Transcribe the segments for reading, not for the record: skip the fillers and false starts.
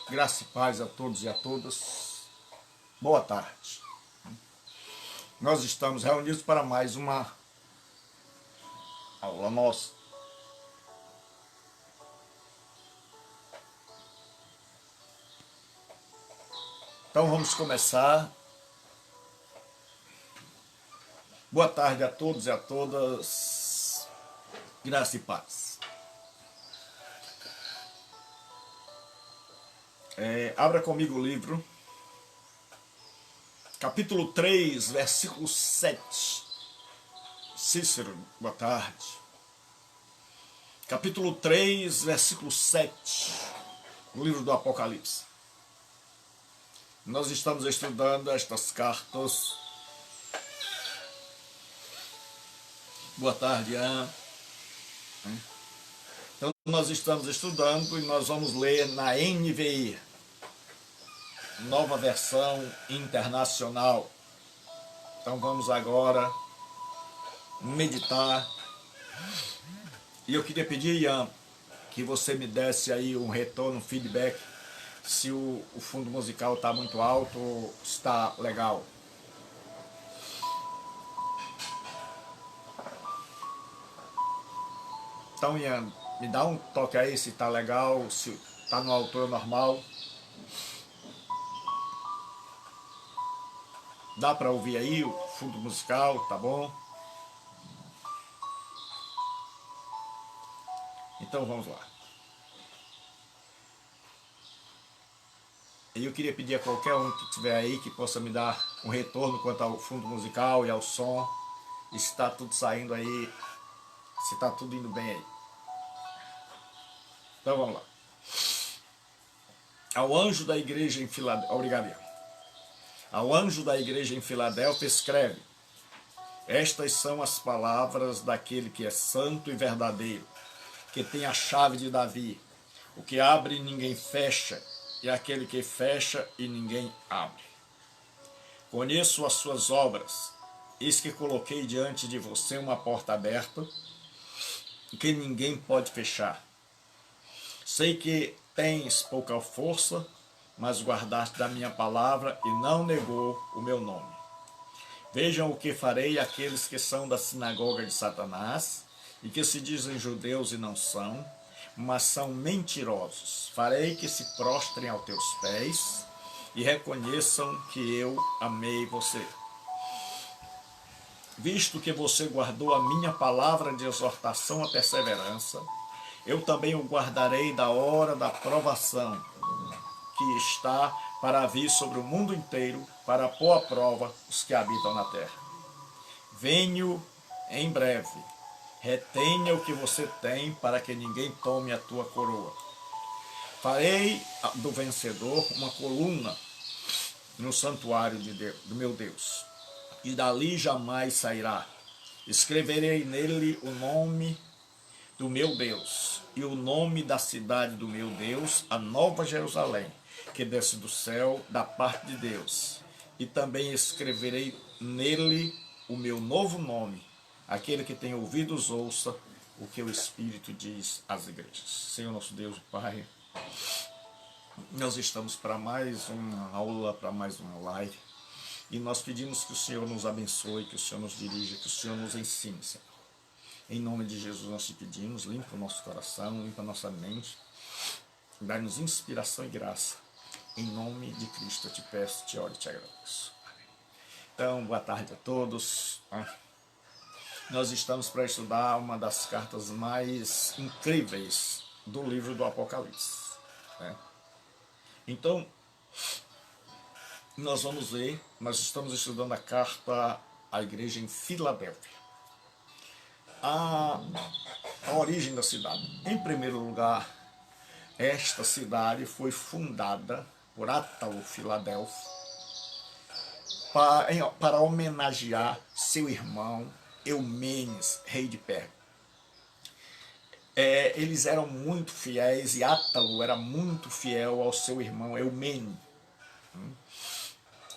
Graça e paz a todos e a todas. Boa tarde. Nós estamos reunidos para mais uma aula nossa. Então vamos começar. Boa tarde a todos e a todas. Graça e paz. Abra comigo o livro, capítulo 3, versículo 7. Cícero, boa tarde. Capítulo 3, versículo 7, o livro do Apocalipse. Nós estamos estudando estas cartas. Boa tarde, Ana. Então nós estamos estudando e nós vamos ler na NVI, Nova Versão Internacional. Então vamos agora meditar. E eu queria pedir, Ian, que você me desse aí um retorno, um feedback, se o fundo musical está muito alto ou está legal. Então, Ian, me dá um toque aí se está legal, se está no altura normal. Dá para ouvir aí o fundo musical, tá bom? Então vamos lá. E eu queria pedir a qualquer um que estiver aí que possa me dar um retorno quanto ao fundo musical e ao som. E se está tudo saindo aí, se está tudo indo bem aí. Então vamos lá. Ao anjo da igreja em Filadélfia, obrigado, Ian. Ao anjo da igreja em Filadélfia escreve: estas são as palavras daquele que é santo e verdadeiro, que tem a chave de Davi, o que abre e ninguém fecha, e aquele que fecha e ninguém abre. Conheço as suas obras, eis que coloquei diante de você uma porta aberta, que ninguém pode fechar. Sei que tens pouca força, mas guardaste da minha palavra e não negou o meu nome. Vejam o que farei àqueles que são da sinagoga de Satanás e que se dizem judeus e não são, mas são mentirosos. Farei que se prostrem aos teus pés e reconheçam que eu amei você. Visto que você guardou a minha palavra de exortação à perseverança, eu também o guardarei da hora da provação, que está para vir sobre o mundo inteiro, para pôr à prova os que habitam na terra. Venho em breve. Retenha o que você tem, para que ninguém tome a tua coroa. Farei do vencedor uma coluna no santuário do meu Deus, e dali jamais sairá. Escreverei nele o nome do meu Deus e o nome da cidade do meu Deus, a Nova Jerusalém, que desce do céu da parte de Deus. E também escreverei nele o meu novo nome. Aquele que tem ouvidos ouça o que o Espírito diz às igrejas. Senhor nosso Deus e Pai, nós estamos para mais uma aula, para mais uma live, e nós pedimos que o Senhor nos abençoe, que o Senhor nos dirija, que o Senhor nos ensine, Senhor. Em nome de Jesus nós te pedimos, limpa o nosso coração, limpa a nossa mente, dá-nos inspiração e graça. Em nome de Cristo eu te peço, te oro e te agradeço. Então, boa tarde a todos. Nós estamos para estudar uma das cartas mais incríveis do livro do Apocalipse. Então, nós vamos ver, nós estamos estudando a carta à igreja em Filadélfia. A origem da cidade. Em primeiro lugar, esta cidade foi fundada por Átalo Filadelfo para homenagear seu irmão Eumenes, rei de Pérgamo. Eles eram muito fiéis e Átalo era muito fiel ao seu irmão Eumene.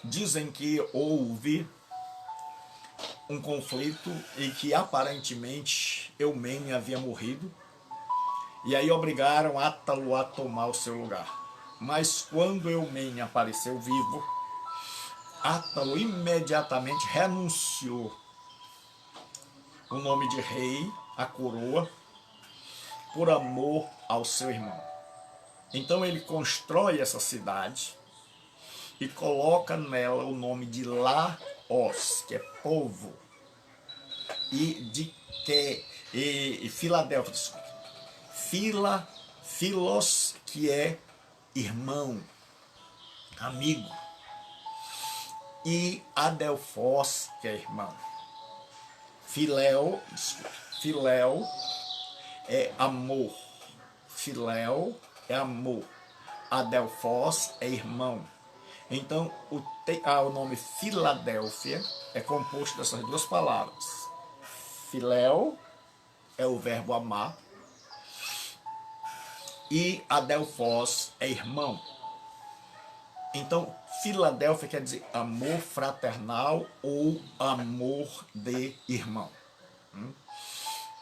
Dizem que houve um conflito e que aparentemente Eumene havia morrido, e aí obrigaram Átalo a tomar o seu lugar. Mas quando Eumene apareceu vivo, Átalo imediatamente renunciou o nome de rei, a coroa, por amor ao seu irmão. Então ele constrói essa cidade e coloca nela o nome de Laos, que é povo, e Filadélfia, desculpa. Filos, que é irmão, amigo, e Adelfos, que é irmão. Filéu é amor. Filéu é amor. Adelfos é irmão. Então, o nome Filadélfia é composto dessas duas palavras. Filéu é o verbo amar e Adelfos é irmão. Então, Filadélfia quer dizer amor fraternal ou amor de irmão.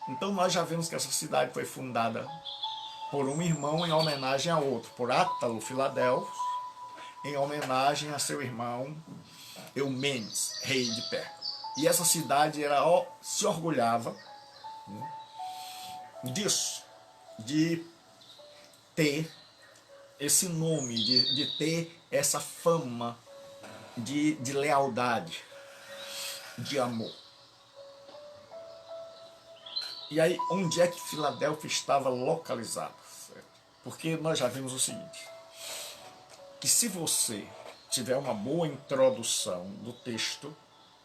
Então, nós já vimos que essa cidade foi fundada por um irmão em homenagem a outro, por Átalo Filadelfo, em homenagem a seu irmão Eumenes, rei de Pérgamo. E essa cidade se orgulhava disso, de ter esse nome, de ter essa fama de lealdade, de amor. E aí, onde é que Filadélfia estava localizada? Certo? Porque nós já vimos o seguinte, que se você tiver uma boa introdução do texto,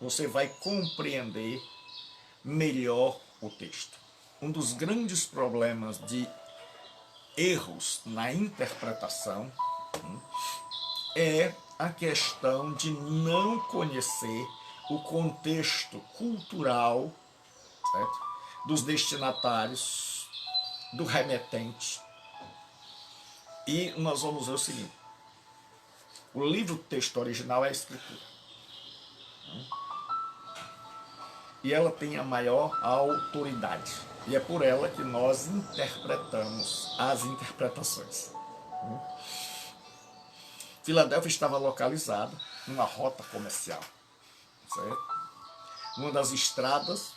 você vai compreender melhor o texto. Um dos grandes problemas de erros na interpretação é a questão de não conhecer o contexto cultural, certo? Dos destinatários, do remetente. E nós vamos ver o seguinte, o livro texto original é a Escritura. E ela tem a maior autoridade. E é por ela que nós interpretamos as interpretações. Filadélfia estava localizada numa rota comercial, certo? Numa das estradas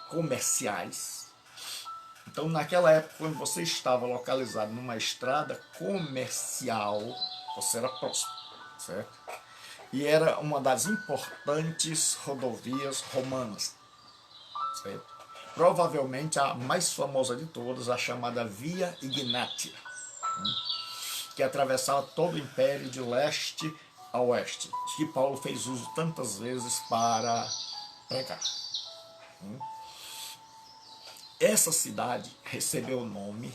comerciais. Então, naquela época, quando você estava localizado numa estrada comercial, você era próspero, certo? E era uma das importantes rodovias romanas, certo? Provavelmente a mais famosa de todas, a chamada Via Ignatia, que atravessava todo o império de leste a oeste, que Paulo fez uso tantas vezes para pregar. Essa cidade recebeu o nome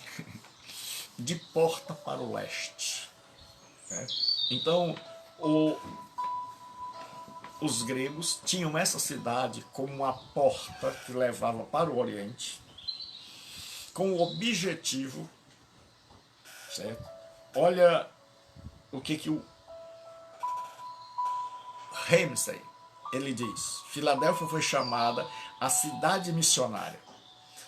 de Porta para o Leste. Então, os gregos tinham essa cidade como uma porta que levava para o Oriente, com o objetivo, certo? Olha o que o Ramsay, ele diz, Filadélfia foi chamada a cidade missionária,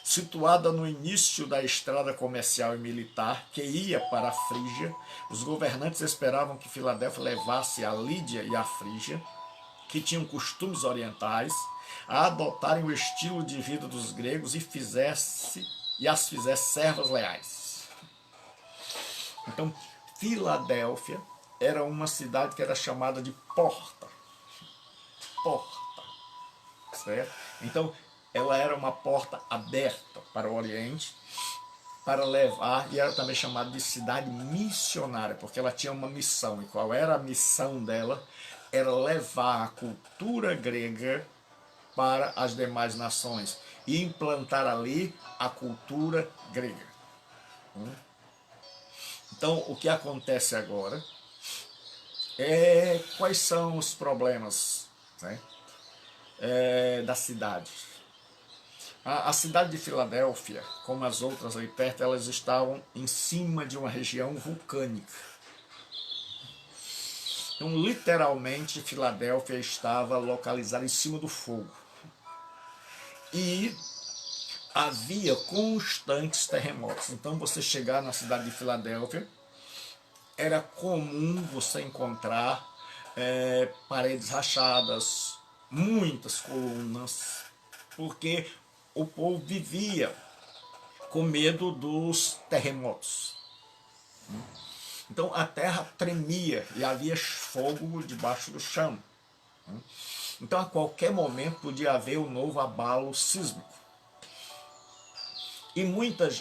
situada no início da estrada comercial e militar que ia para a Frígia. Os governantes esperavam que Filadélfia levasse a Lídia e a Frígia, que tinham costumes orientais, a adotarem o estilo de vida dos gregos e as fizesse servas leais. Então, Filadélfia era uma cidade que era chamada de porta. Porta. Certo? Então, ela era uma porta aberta para o Oriente, para levar, e era também chamada de cidade missionária, porque ela tinha uma missão. E qual era a missão dela? Era levar a cultura grega para as demais nações e implantar ali a cultura grega. Então, o que acontece agora é quais são os problemas, né, da cidade. A cidade de Filadélfia, como as outras aí perto, elas estavam em cima de uma região vulcânica. Então, literalmente, Filadélfia estava localizada em cima do fogo. E havia constantes terremotos. Então, você chegar na cidade de Filadélfia, era comum você encontrar paredes rachadas, muitas colunas, porque o povo vivia com medo dos terremotos. Então a terra tremia e havia fogo debaixo do chão. Então a qualquer momento podia haver um novo abalo sísmico.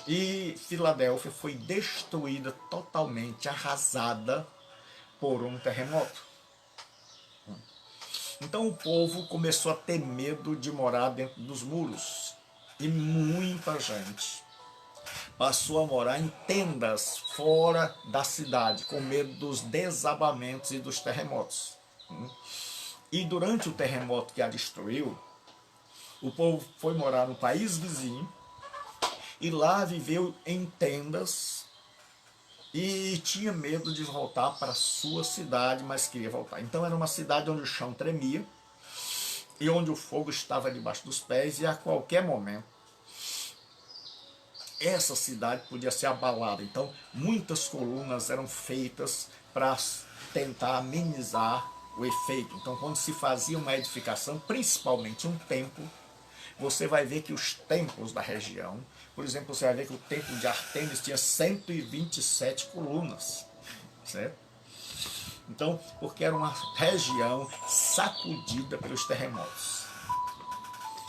E Filadélfia foi destruída totalmente, arrasada por um terremoto. Então o povo começou a ter medo de morar dentro dos muros. E muita gente passou a morar em tendas fora da cidade, com medo dos desabamentos e dos terremotos. E durante o terremoto que a destruiu, o povo foi morar no país vizinho e lá viveu em tendas e tinha medo de voltar para a sua cidade, mas queria voltar. Então era uma cidade onde o chão tremia e onde o fogo estava debaixo dos pés, e a qualquer momento essa cidade podia ser abalada. Então muitas colunas eram feitas para tentar amenizar o efeito. Então quando se fazia uma edificação, principalmente um templo, você vai ver que os templos da região, por exemplo, você vai ver que o templo de Ártemis tinha 127 colunas, certo? Então, porque era uma região sacudida pelos terremotos.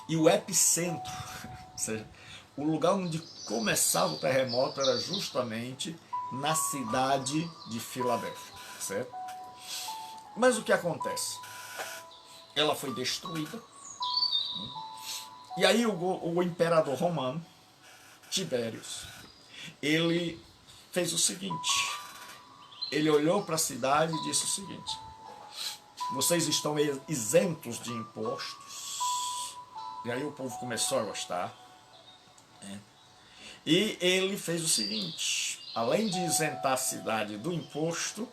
E o epicentro, ou seja, o lugar onde começava o terremoto era justamente na cidade de Filadélfia, certo? Mas o que acontece? Ela foi destruída, e aí o imperador romano, Tibérios, ele fez o seguinte: ele olhou para a cidade e disse o seguinte: vocês estão isentos de impostos. E aí o povo começou a gostar. E ele fez o seguinte: além de isentar a cidade do imposto,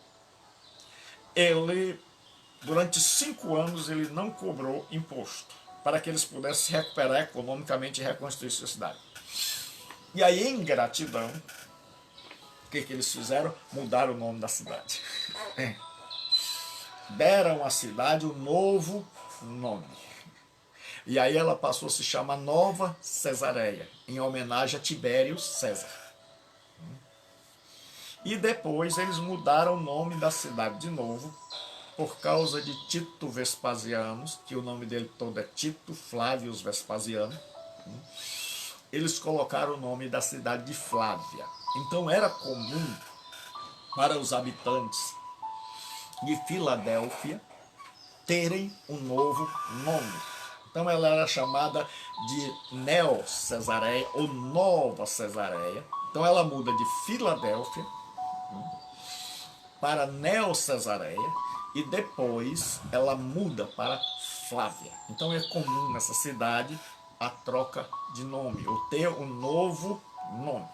ele, durante 5 anos, ele não cobrou imposto, para que eles pudessem se recuperar economicamente e reconstruir sua cidade. E aí, em gratidão, o que eles fizeram? Mudaram o nome da cidade. Deram à cidade um novo nome. E aí ela passou a se chamar Nova Cesareia, em homenagem a Tibério César. E depois eles mudaram o nome da cidade de novo, por causa de Tito Vespasiano, que o nome dele todo é Tito Flávios Vespasiano. Eles colocaram o nome da cidade de Flávia. Então era comum para os habitantes de Filadélfia terem um novo nome. Então ela era chamada de Neo-Cesareia ou Nova Cesareia. Então ela muda de Filadélfia para Neo-Cesareia e depois ela muda para Flávia. Então é comum nessa cidade a troca de nome, ou ter um novo nome.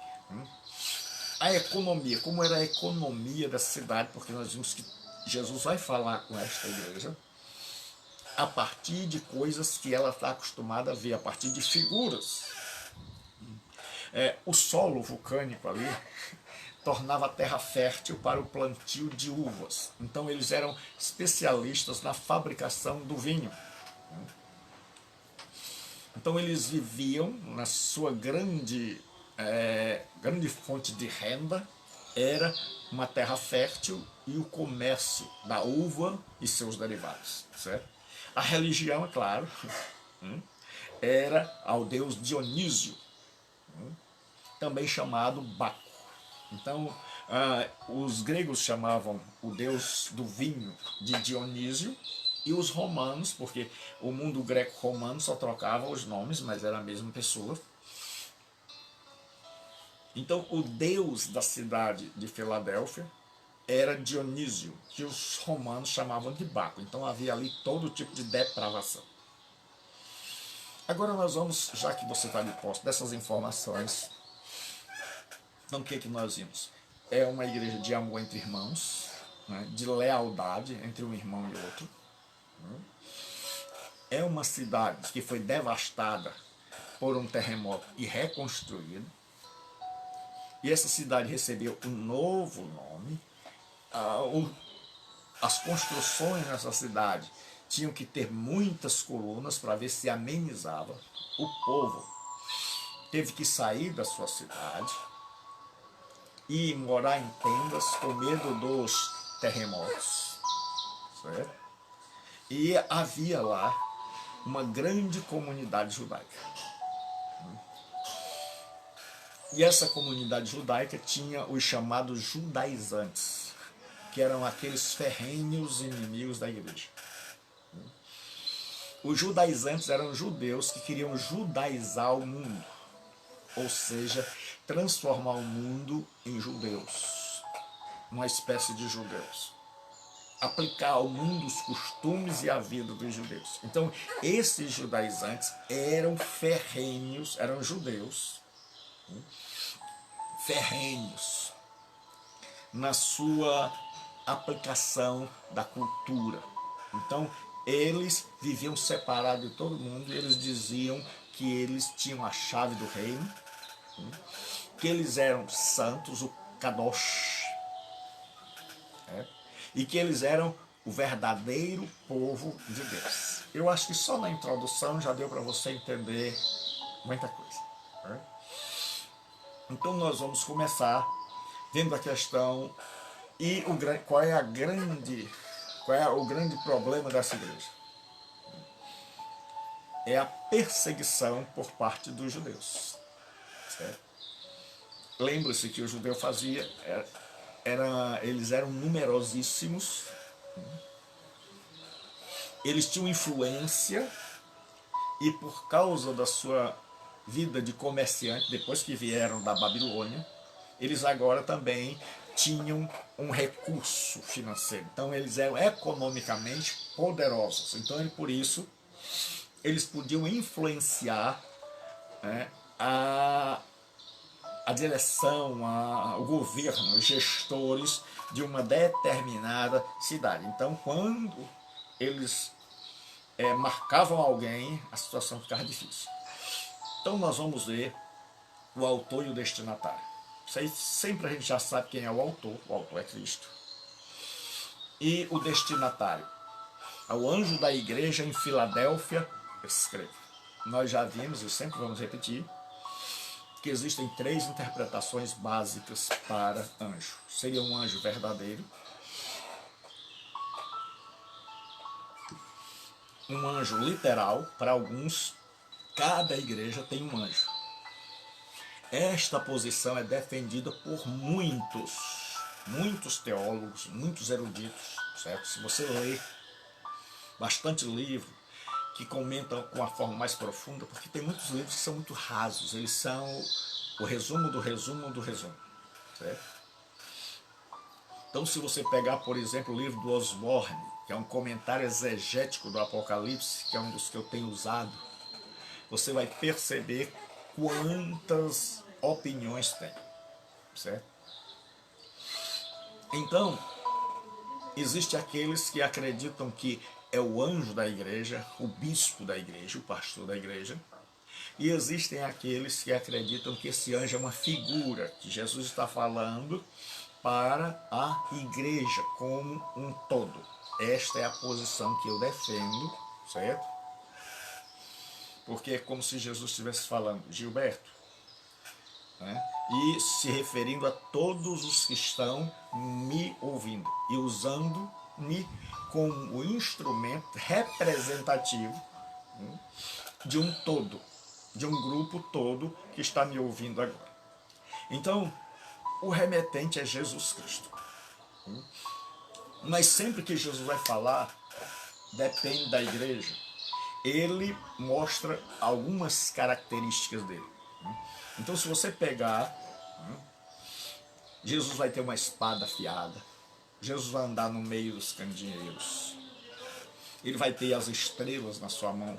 A economia, como era a economia dessa cidade, porque nós vimos que Jesus vai falar com esta igreja a partir de coisas que ela está acostumada a ver, a partir de figuras. O solo vulcânico ali tornava a terra fértil para o plantio de uvas. Então eles eram especialistas na fabricação do vinho. Então eles viviam na sua grande fonte de renda, era uma terra fértil e o comércio da uva e seus derivados, certo? A religião, é claro, era ao deus Dionísio, também chamado Baco. Então, os gregos chamavam o deus do vinho de Dionísio, e os romanos, porque o mundo greco-romano só trocava os nomes, mas era a mesma pessoa. Então, o deus da cidade de Filadélfia era Dionísio, que os romanos chamavam de Baco. Então havia ali todo tipo de depravação. Agora nós vamos, já que você está de posse dessas informações, então o que nós vimos? É uma igreja de amor entre irmãos, né, de lealdade entre um irmão e outro. É uma cidade que foi devastada por um terremoto e reconstruída. E essa cidade recebeu um novo nome. as construções nessa cidade tinham que ter muitas colunas para ver se amenizava. O povo teve que sair da sua cidade e morar em tendas com medo dos terremotos, certo? E havia lá uma grande comunidade judaica. E essa comunidade judaica tinha os chamados judaizantes, que eram aqueles ferrenhos inimigos da igreja. Os judaizantes eram judeus que queriam judaizar o mundo, ou seja, transformar o mundo em judeus, uma espécie de judeus. Aplicar ao mundo os costumes e a vida dos judeus. Então, esses judaizantes eram ferrenhos, eram judeus, ferrenhos na sua aplicação da cultura. Então, eles viviam separados de todo mundo e eles diziam que eles tinham a chave do reino, que eles eram santos, o Kadosh, e que eles eram o verdadeiro povo de Deus. Eu acho que só na introdução já deu para você entender muita coisa. Então nós vamos começar vendo a questão e qual é o grande problema dessa igreja. É a perseguição por parte dos judeus. Certo? Lembre-se que o judeu fazia, eles eram numerosíssimos, eles tinham influência e por causa da sua vida de comerciante, depois que vieram da Babilônia, eles agora também tinham um recurso financeiro. Então eles eram economicamente poderosos. Então por isso eles podiam influenciar, né, a direção, o governo, os gestores de uma determinada cidade. Então quando eles marcavam alguém, a situação ficava difícil. Então nós vamos ver o autor e o destinatário. Isso aí sempre a gente já sabe quem é o autor é Cristo. E o destinatário, ao anjo da igreja em Filadélfia, escreve. Nós já vimos, e sempre vamos repetir, que existem 3 interpretações básicas para anjo. Seria um anjo verdadeiro, um anjo literal, para alguns, cada igreja tem um anjo. Esta posição é defendida por muitos teólogos, muitos eruditos, certo? Se você ler bastante livro que comentam com a forma mais profunda, porque tem muitos livros que são muito rasos, eles são o resumo do resumo do resumo, certo? Então se você pegar, por exemplo, o livro do Osborne, que é um comentário exegético do Apocalipse, que é um dos que eu tenho usado, você vai perceber quantas opiniões tem, certo? Então, existem aqueles que acreditam que é o anjo da igreja, o bispo da igreja, o pastor da igreja, e existem aqueles que acreditam que esse anjo é uma figura, que Jesus está falando para a igreja como um todo. Esta é a posição que eu defendo, certo? Porque é como se Jesus estivesse falando, Gilberto, né? E se referindo a todos os que estão me ouvindo e usando-me como o instrumento representativo, né, de um todo, de um grupo todo que está me ouvindo agora. Então, o remetente é Jesus Cristo. Mas sempre que Jesus vai falar, depende da igreja, ele mostra algumas características dele. Então se você pegar, Jesus vai ter uma espada afiada, Jesus vai andar no meio dos candeeiros, ele vai ter as estrelas na sua mão,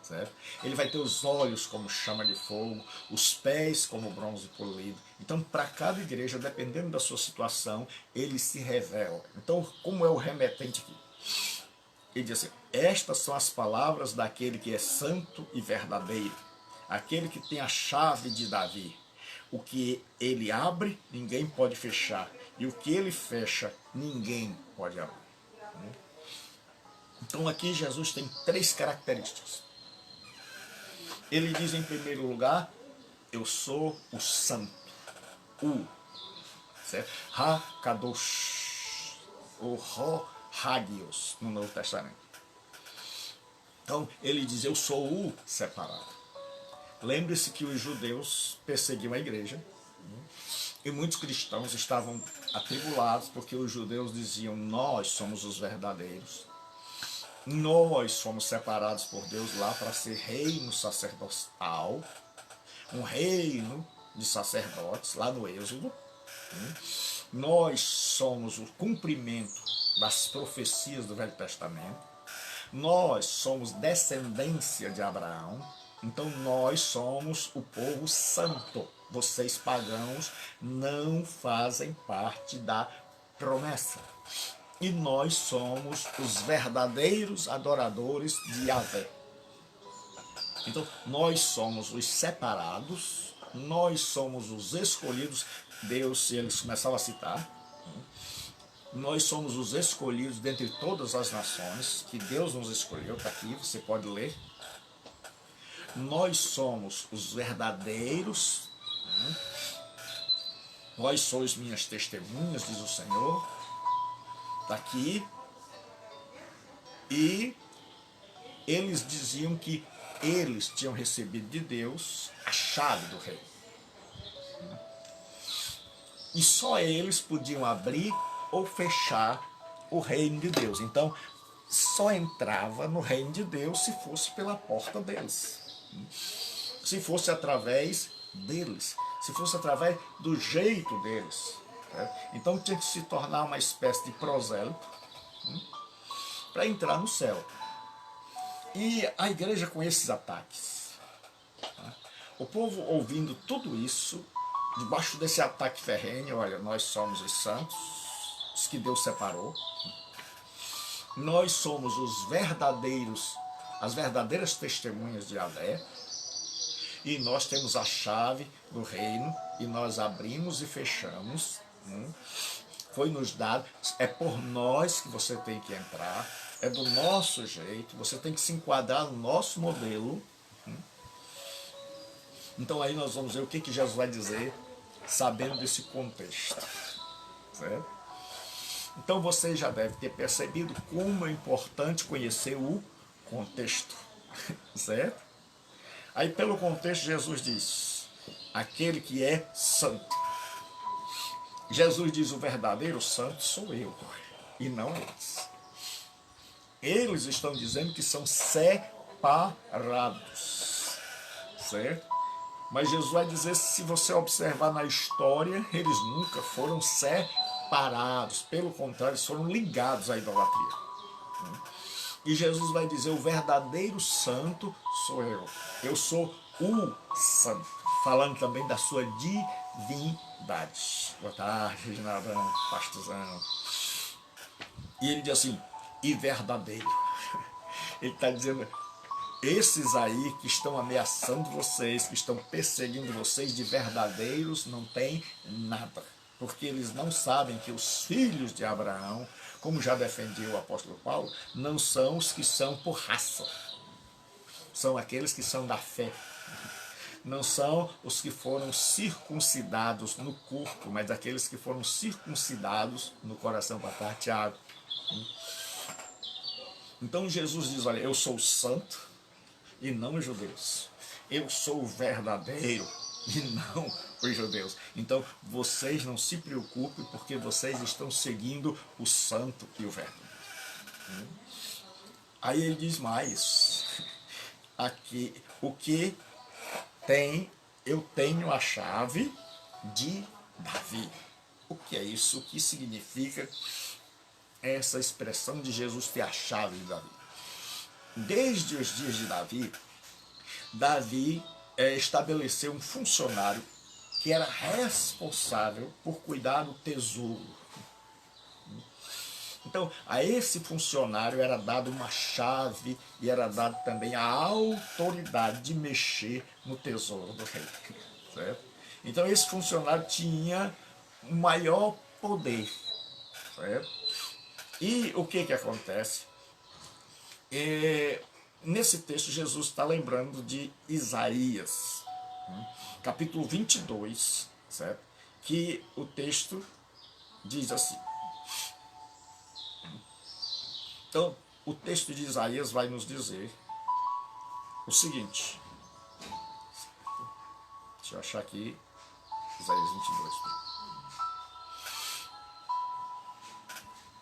certo? Ele vai ter os olhos como chama de fogo, os pés como bronze polido. Então para cada igreja, dependendo da sua situação, ele se revela. Então como é o remetente aqui? Ele diz assim, estas são as palavras daquele que é santo e verdadeiro, aquele que tem a chave de Davi, o que ele abre, ninguém pode fechar. E o que ele fecha, ninguém pode abrir. Então aqui Jesus tem 3 características. Ele diz em primeiro lugar, eu sou o santo. Certo? Ha-Kadosh. O Ho-Hagios no Novo Testamento. Então ele diz, eu sou o separado. Lembre-se que os judeus perseguiam a igreja. E muitos cristãos estavam atribulados porque os judeus diziam, nós somos os verdadeiros. Nós somos separados por Deus lá para ser reino sacerdotal, um reino de sacerdotes, lá no Êxodo. Nós somos o cumprimento das profecias do Velho Testamento. Nós somos descendência de Abraão. Então nós somos o povo santo. Vocês pagãos não fazem parte da promessa. E nós somos os verdadeiros adoradores de Yahvé. Então nós somos os separados, nós somos os escolhidos. Deus, se eles começavam a citar, nós somos os escolhidos dentre todas as nações, que Deus nos escolheu, está aqui, você pode ler. Nós somos os verdadeiros, vós sois minhas testemunhas, diz o Senhor, está aqui. E eles diziam que eles tinham recebido de Deus a chave do reino. E só eles podiam abrir ou fechar o reino de Deus. Então, só entrava no reino de Deus se fosse pela porta deles. Se fosse através deles. Se fosse através do jeito deles. Então, tinha que se tornar uma espécie de prosélito para entrar no céu. E a igreja com esses ataques. O povo ouvindo tudo isso, debaixo desse ataque ferrenho, olha, nós somos os santos, os que Deus separou. Nós somos os verdadeiros, as verdadeiras testemunhas de Yahvé. E nós temos a chave do reino, e nós abrimos e fechamos. Foi nos dado, é por nós que você tem que entrar, é do nosso jeito, você tem que se enquadrar no nosso modelo. Então aí nós vamos ver o que Jesus vai dizer, sabendo desse contexto. Certo? Então você já deve ter percebido como é importante conhecer o contexto. Certo? Aí pelo contexto Jesus diz, aquele que é santo. Jesus diz, o verdadeiro santo sou eu, e não eles. Eles estão dizendo que são separados. Certo? Mas Jesus vai dizer, se você observar na história, eles nunca foram separados. Pelo contrário, eles foram ligados à idolatria. E Jesus vai dizer, o verdadeiro santo sou eu. Eu sou o santo. Falando também da sua divindade. Boa tarde, Reginaldo, pastorzão. E ele diz assim, e verdadeiro. Ele está dizendo, esses aí que estão ameaçando vocês, que estão perseguindo vocês, de verdadeiros não tem nada. Porque eles não sabem que os filhos de Abraão, como já defendia o apóstolo Paulo, não são os que são por raça. São aqueles que são da fé. Não são os que foram circuncidados no corpo, mas aqueles que foram circuncidados no coração, para estar Tiago. Então Jesus diz, olha, eu sou santo, e não os judeus. Eu sou o verdadeiro e não os judeus. Então, vocês não se preocupem, porque vocês estão seguindo o santo e o verdadeiro. Aí ele diz mais, aqui, o que tem, eu tenho a chave de Davi. O que é isso? O que significa essa expressão de Jesus ter a chave de Davi? Desde os dias de Davi estabeleceu um funcionário que era responsável por cuidar do tesouro. Então, a esse funcionário era dado uma chave e era dado também a autoridade de mexer no tesouro do rei. Certo? Então esse funcionário tinha um maior poder, certo? E o que acontece? Nesse texto Jesus está lembrando de Isaías, capítulo 22, certo? Que o texto diz assim. Então, o texto de Isaías vai nos dizer o seguinte. Deixa eu achar aqui, Isaías 22.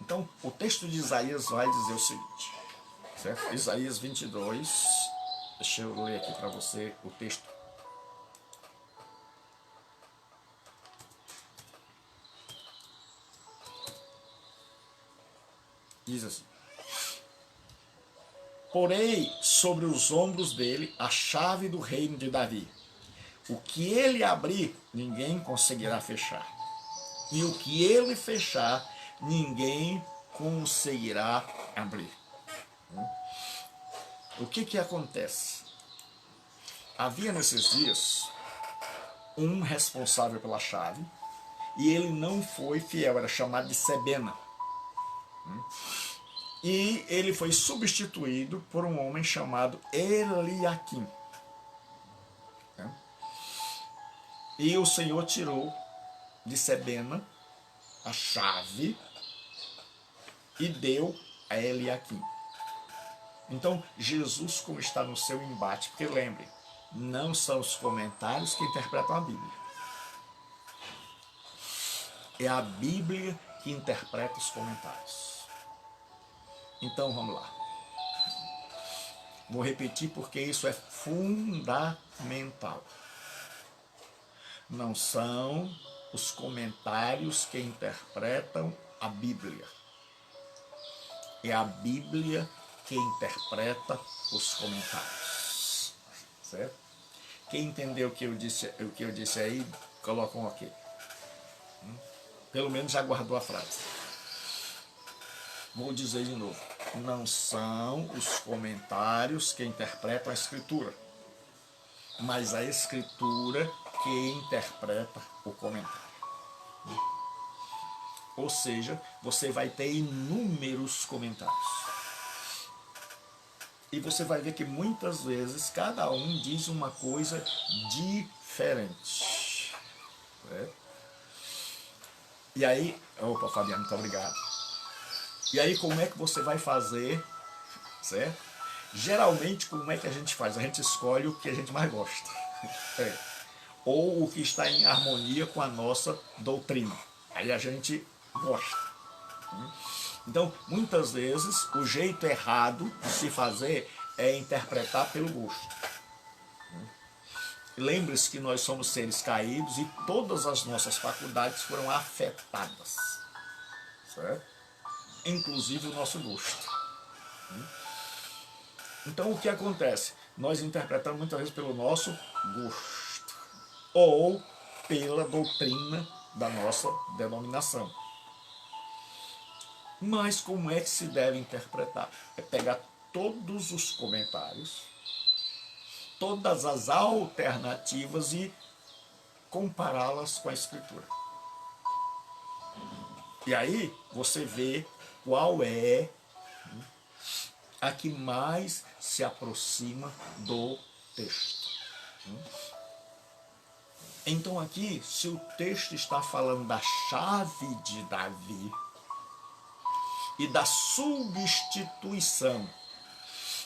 Então, o texto de Isaías vai dizer o seguinte, certo? Isaías 22, deixa eu ler aqui para você o texto. Diz assim: porei sobre os ombros dele a chave do reino de Davi. O que ele abrir, ninguém conseguirá fechar. E o que ele fechar, ninguém conseguirá abrir. O que acontece? Havia nesses dias um responsável pela chave e ele não foi fiel, era chamado de Sebena. E ele foi substituído por um homem chamado Eliaquim. E o Senhor tirou de Sebena a chave e deu a Eliaquim. Então, Jesus, como está no seu embate, porque lembre, não são os comentários que interpretam a Bíblia. É a Bíblia que interpreta os comentários. Então, vamos lá. Vou repetir porque isso é fundamental. Não são os comentários que interpretam a Bíblia. É a Bíblia que interpreta os comentários. Certo? Quem entendeu o que eu disse aí, coloca um ok. Pelo menos já guardou a frase. Vou dizer de novo. Não são os comentários que interpretam a Escritura, mas a Escritura que interpreta o comentário. Ou seja, você vai ter inúmeros comentários. E você vai ver que muitas vezes cada um diz uma coisa diferente. E aí, opa, Fabiano, muito obrigado. E aí, como é que você vai fazer, certo? Geralmente, como é que a gente faz? A gente escolhe o que a gente mais gosta. Ou o que está em harmonia com a nossa doutrina. Aí a gente gosta. Então, muitas vezes, o jeito errado de se fazer é interpretar pelo gosto. Lembre-se que nós somos seres caídos e todas as nossas faculdades foram afetadas. Certo? Inclusive o nosso gosto. Então, o que acontece? Nós interpretamos muitas vezes pelo nosso gosto ou pela doutrina da nossa denominação. Mas como é que se deve interpretar? É pegar todos os comentários, todas as alternativas e compará-las com a Escritura. E aí você vê qual é a que mais se aproxima do texto. Então aqui, se o texto está falando da chave de Davi e da substituição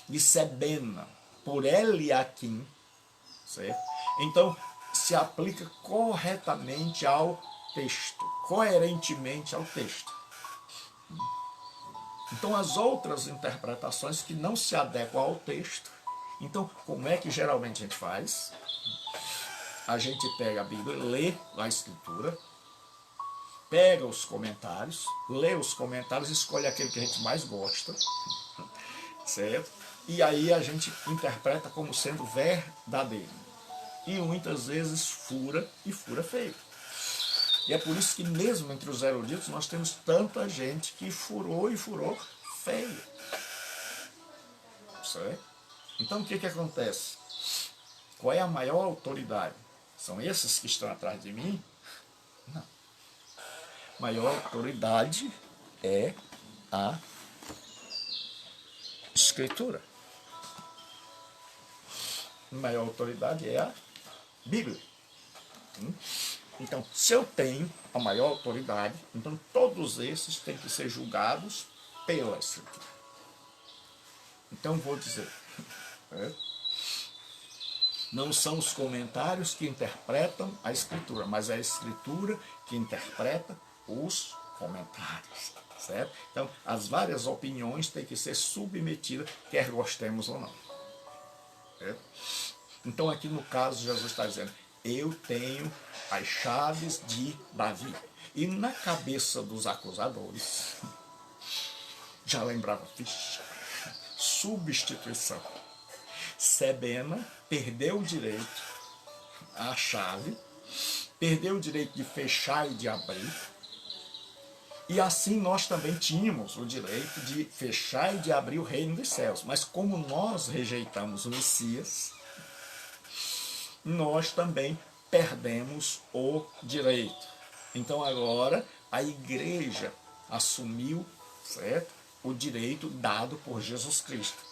de Sebena por Eliaquim, certo? Então se aplica corretamente ao texto, coerentemente ao texto. Então as outras interpretações que não se adequam ao texto, então como é que geralmente a gente faz? A gente pega a Bíblia, lê a Escritura, pega os comentários, lê os comentários, escolhe aquele que a gente mais gosta, certo? E aí a gente interpreta como sendo verdadeiro. E muitas vezes fura e fura feio. E é por isso que mesmo entre os eruditos nós temos tanta gente que furou e furou feio. Certo? Então o que acontece? Qual é a maior autoridade? São esses que estão atrás de mim? Não. Maior autoridade é a Escritura. Maior autoridade é a Bíblia. Então, se eu tenho a maior autoridade, então todos esses têm que ser julgados pela Escritura. Então, vou dizer, não são os comentários que interpretam a Escritura, mas é a Escritura que interpreta os comentários, certo? Então, as várias opiniões têm que ser submetidas, quer gostemos ou não. Certo? Então, aqui no caso, Jesus está dizendo, eu tenho as chaves de Davi. E na cabeça dos acusadores, já lembrava, substituição. Sebena perdeu o direito à chave, perdeu o direito de fechar e de abrir, e assim nós também tínhamos o direito de fechar e de abrir o reino dos céus. Mas como nós rejeitamos o Messias, nós também perdemos o direito. Então agora a igreja assumiu, certo, o direito dado por Jesus Cristo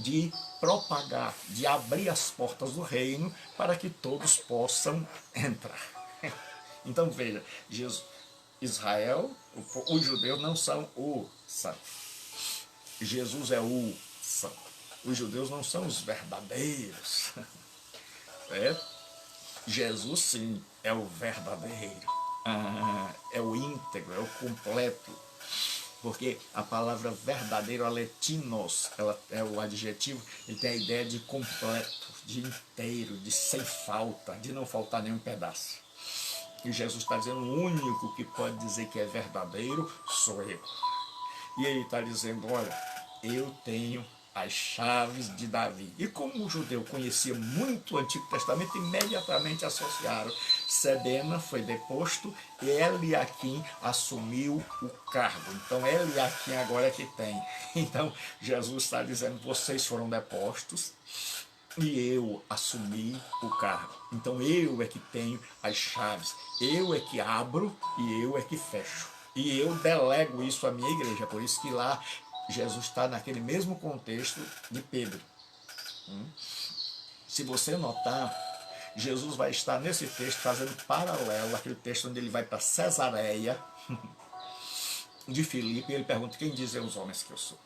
de propagar, de abrir as portas do reino para que todos possam entrar. Então veja, Israel, os judeus não são o santo. Jesus é o santo. Os judeus não são os verdadeiros. Jesus sim é o verdadeiro, é o íntegro, é o completo, porque a palavra verdadeiro, aletinos, ela é o adjetivo, ele tem a ideia de completo, de inteiro, de sem falta, de não faltar nenhum pedaço. E Jesus está dizendo, o único que pode dizer que é verdadeiro sou eu. E ele está dizendo, olha, eu tenho as chaves de Davi. E como o judeu conhecia muito o Antigo Testamento, imediatamente associaram. Sebena foi deposto e Eliaquim assumiu o cargo. Então Eliaquim agora é que tem. Então Jesus está dizendo, vocês foram depostos e eu assumi o cargo. Então eu é que tenho as chaves. Eu é que abro e eu é que fecho. E eu delego isso à minha igreja. Por isso que lá Jesus está naquele mesmo contexto de Pedro. Se você notar, Jesus vai estar nesse texto fazendo paralelo àquele texto onde ele vai para Cesareia de Filipe e ele pergunta, quem dizem os homens que eu sou?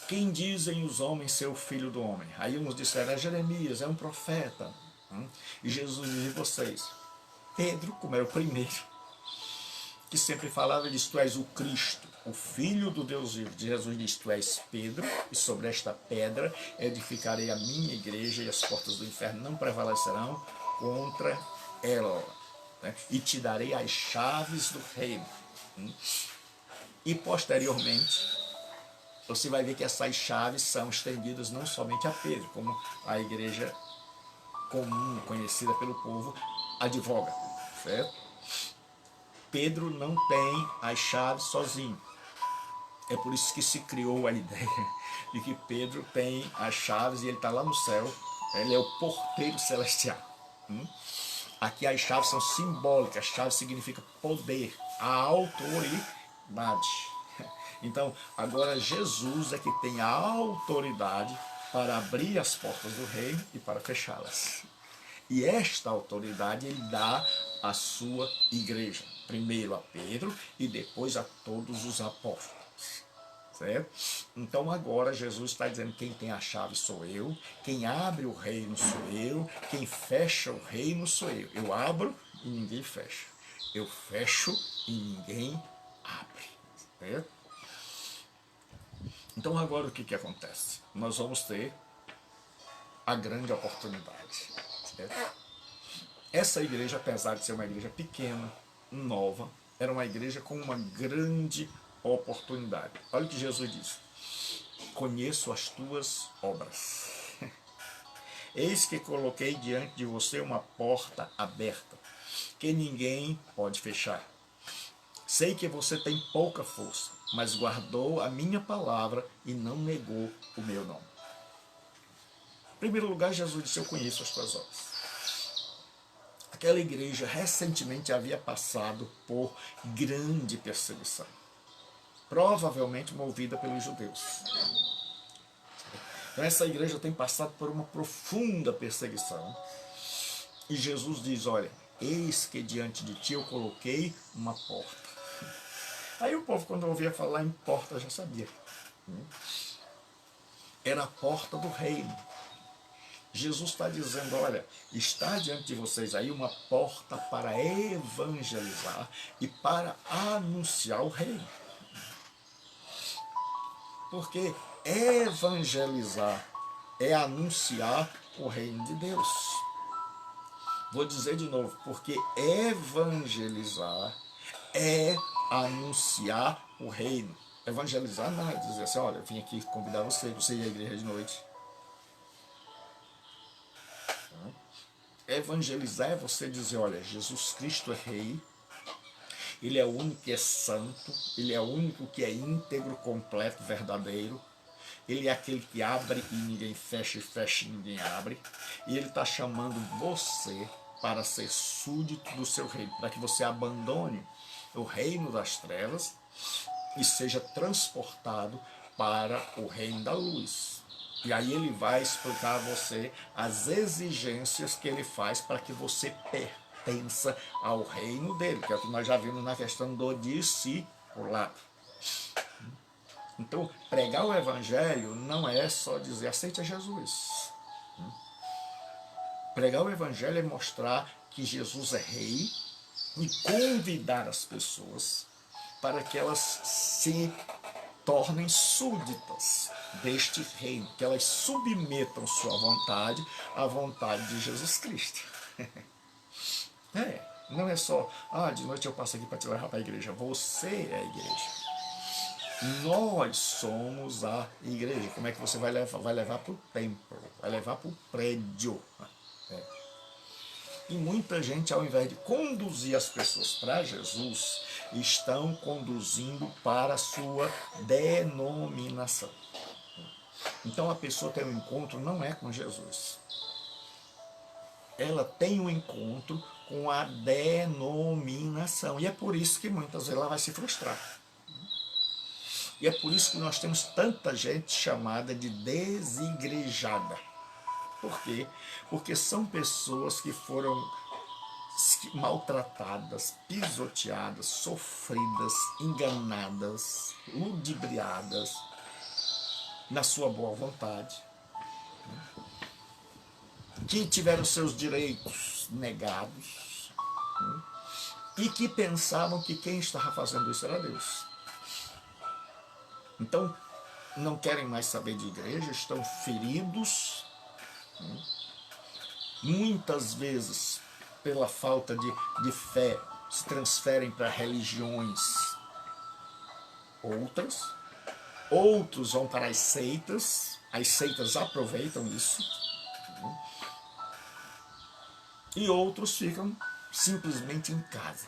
Quem dizem os homens ser o filho do homem? Aí uns disseram, é Jeremias, é um profeta. E Jesus diz, e vocês? Pedro, como era o primeiro, que sempre falava, ele diz, tu és o Cristo, o Filho do Deus vivo. Jesus diz, tu és Pedro, e sobre esta pedra edificarei a minha igreja, e as portas do inferno não prevalecerão contra ela. E te darei as chaves do reino. E posteriormente, você vai ver que essas chaves são estendidas não somente a Pedro, como a igreja comum, conhecida pelo povo, advoga, certo? Pedro não tem as chaves sozinho. É por isso que se criou a ideia de que Pedro tem as chaves e ele está lá no céu. Ele é o porteiro celestial. Aqui as chaves são simbólicas. As chaves significam poder, a autoridade. Então, agora Jesus é que tem a autoridade para abrir as portas do reino e para fechá-las. E esta autoridade ele dá à sua igreja. Primeiro a Pedro e depois a todos os apóstolos. Certo? Então agora Jesus está dizendo, quem tem a chave sou eu, quem abre o reino sou eu, quem fecha o reino sou eu. Eu abro e ninguém fecha. Eu fecho e ninguém abre. Certo? Então agora o que acontece? Nós vamos ter a grande oportunidade. Certo? Essa igreja, apesar de ser uma igreja pequena, nova, era uma igreja com uma grande oportunidade. Olha o que Jesus diz. Conheço as tuas obras. Eis que coloquei diante de você uma porta aberta, que ninguém pode fechar. Sei que você tem pouca força, mas guardou a minha palavra e não negou o meu nome. Em primeiro lugar, Jesus disse, eu conheço as tuas obras. aquela igreja recentemente havia passado por grande perseguição, provavelmente movida pelos judeus. Então essa igreja tem passado por uma profunda perseguição. E Jesus diz, olha, eis que diante de ti eu coloquei uma porta. Aí o povo, quando ouvia falar em porta, já sabia. Era a porta do reino. Jesus está dizendo, olha, está diante de vocês aí uma porta para evangelizar e para anunciar o reino. Porque evangelizar é anunciar o reino de Deus. Vou dizer de novo, porque evangelizar é anunciar o reino. Evangelizar não é dizer assim, olha, eu vim aqui convidar você ir à igreja de noite. Evangelizar é você dizer, olha, Jesus Cristo é rei, ele é o único que é santo, ele é o único que é íntegro, completo, verdadeiro, ele é aquele que abre e ninguém fecha, e fecha e ninguém abre, e ele está chamando você para ser súdito do seu reino, para que você abandone o reino das trevas e seja transportado para o reino da luz. E aí ele vai explicar a você as exigências que ele faz para que você pertença ao reino dele, que é o que nós já vimos na questão do discipulado. Então, pregar o evangelho não é só dizer aceita Jesus. Pregar o evangelho é mostrar que Jesus é rei e convidar as pessoas para que elas se tornem súditas deste reino, que elas submetam sua vontade à vontade de Jesus Cristo. Não é só, de noite eu passo aqui para te levar para a igreja. Você é a igreja. Nós somos a igreja. Como é que você vai levar? Vai levar para o templo, vai levar para o prédio. E muita gente, ao invés de conduzir as pessoas para Jesus, estão conduzindo para a sua denominação. Então a pessoa tem um encontro, não é com Jesus. Ela tem um encontro com a denominação. E é por isso que muitas vezes ela vai se frustrar. E é por isso que nós temos tanta gente chamada de desigrejada. Por quê? Porque são pessoas que foram maltratadas, pisoteadas, sofridas, enganadas, ludibriadas na sua boa vontade, que tiveram seus direitos negados e que pensavam que quem estava fazendo isso era Deus. Então, não querem mais saber de igreja, estão feridos, muitas vezes, pela falta de fé, se transferem para religiões outros vão para as seitas aproveitam isso, e outros ficam simplesmente em casa.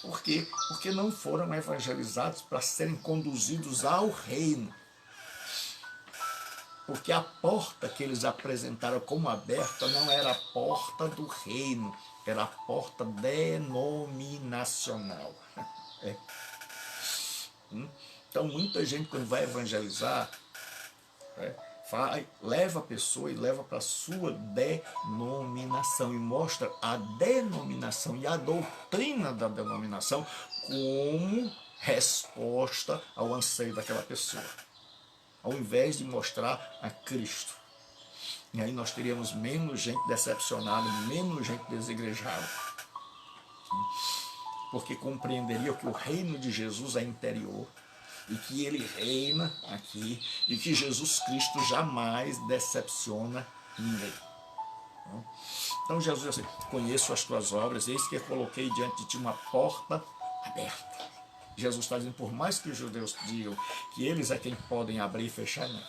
Por quê? Porque não foram evangelizados para serem conduzidos ao reino. Porque a porta que eles apresentaram como aberta não era a porta do reino, era a porta denominacional. Então muita gente, quando vai evangelizar, leva a pessoa e leva para a sua denominação e mostra a denominação e a doutrina da denominação como resposta ao anseio daquela pessoa, ao invés de mostrar a Cristo. E aí nós teríamos menos gente decepcionada, menos gente desigrejada, porque compreenderia que o reino de Jesus é interior e que ele reina aqui e que Jesus Cristo jamais decepciona ninguém. Então Jesus diz assim, conheço as tuas obras, eis que coloquei diante de ti uma porta aberta. Jesus está dizendo, por mais que os judeus digam que eles é quem podem abrir e fechar, não.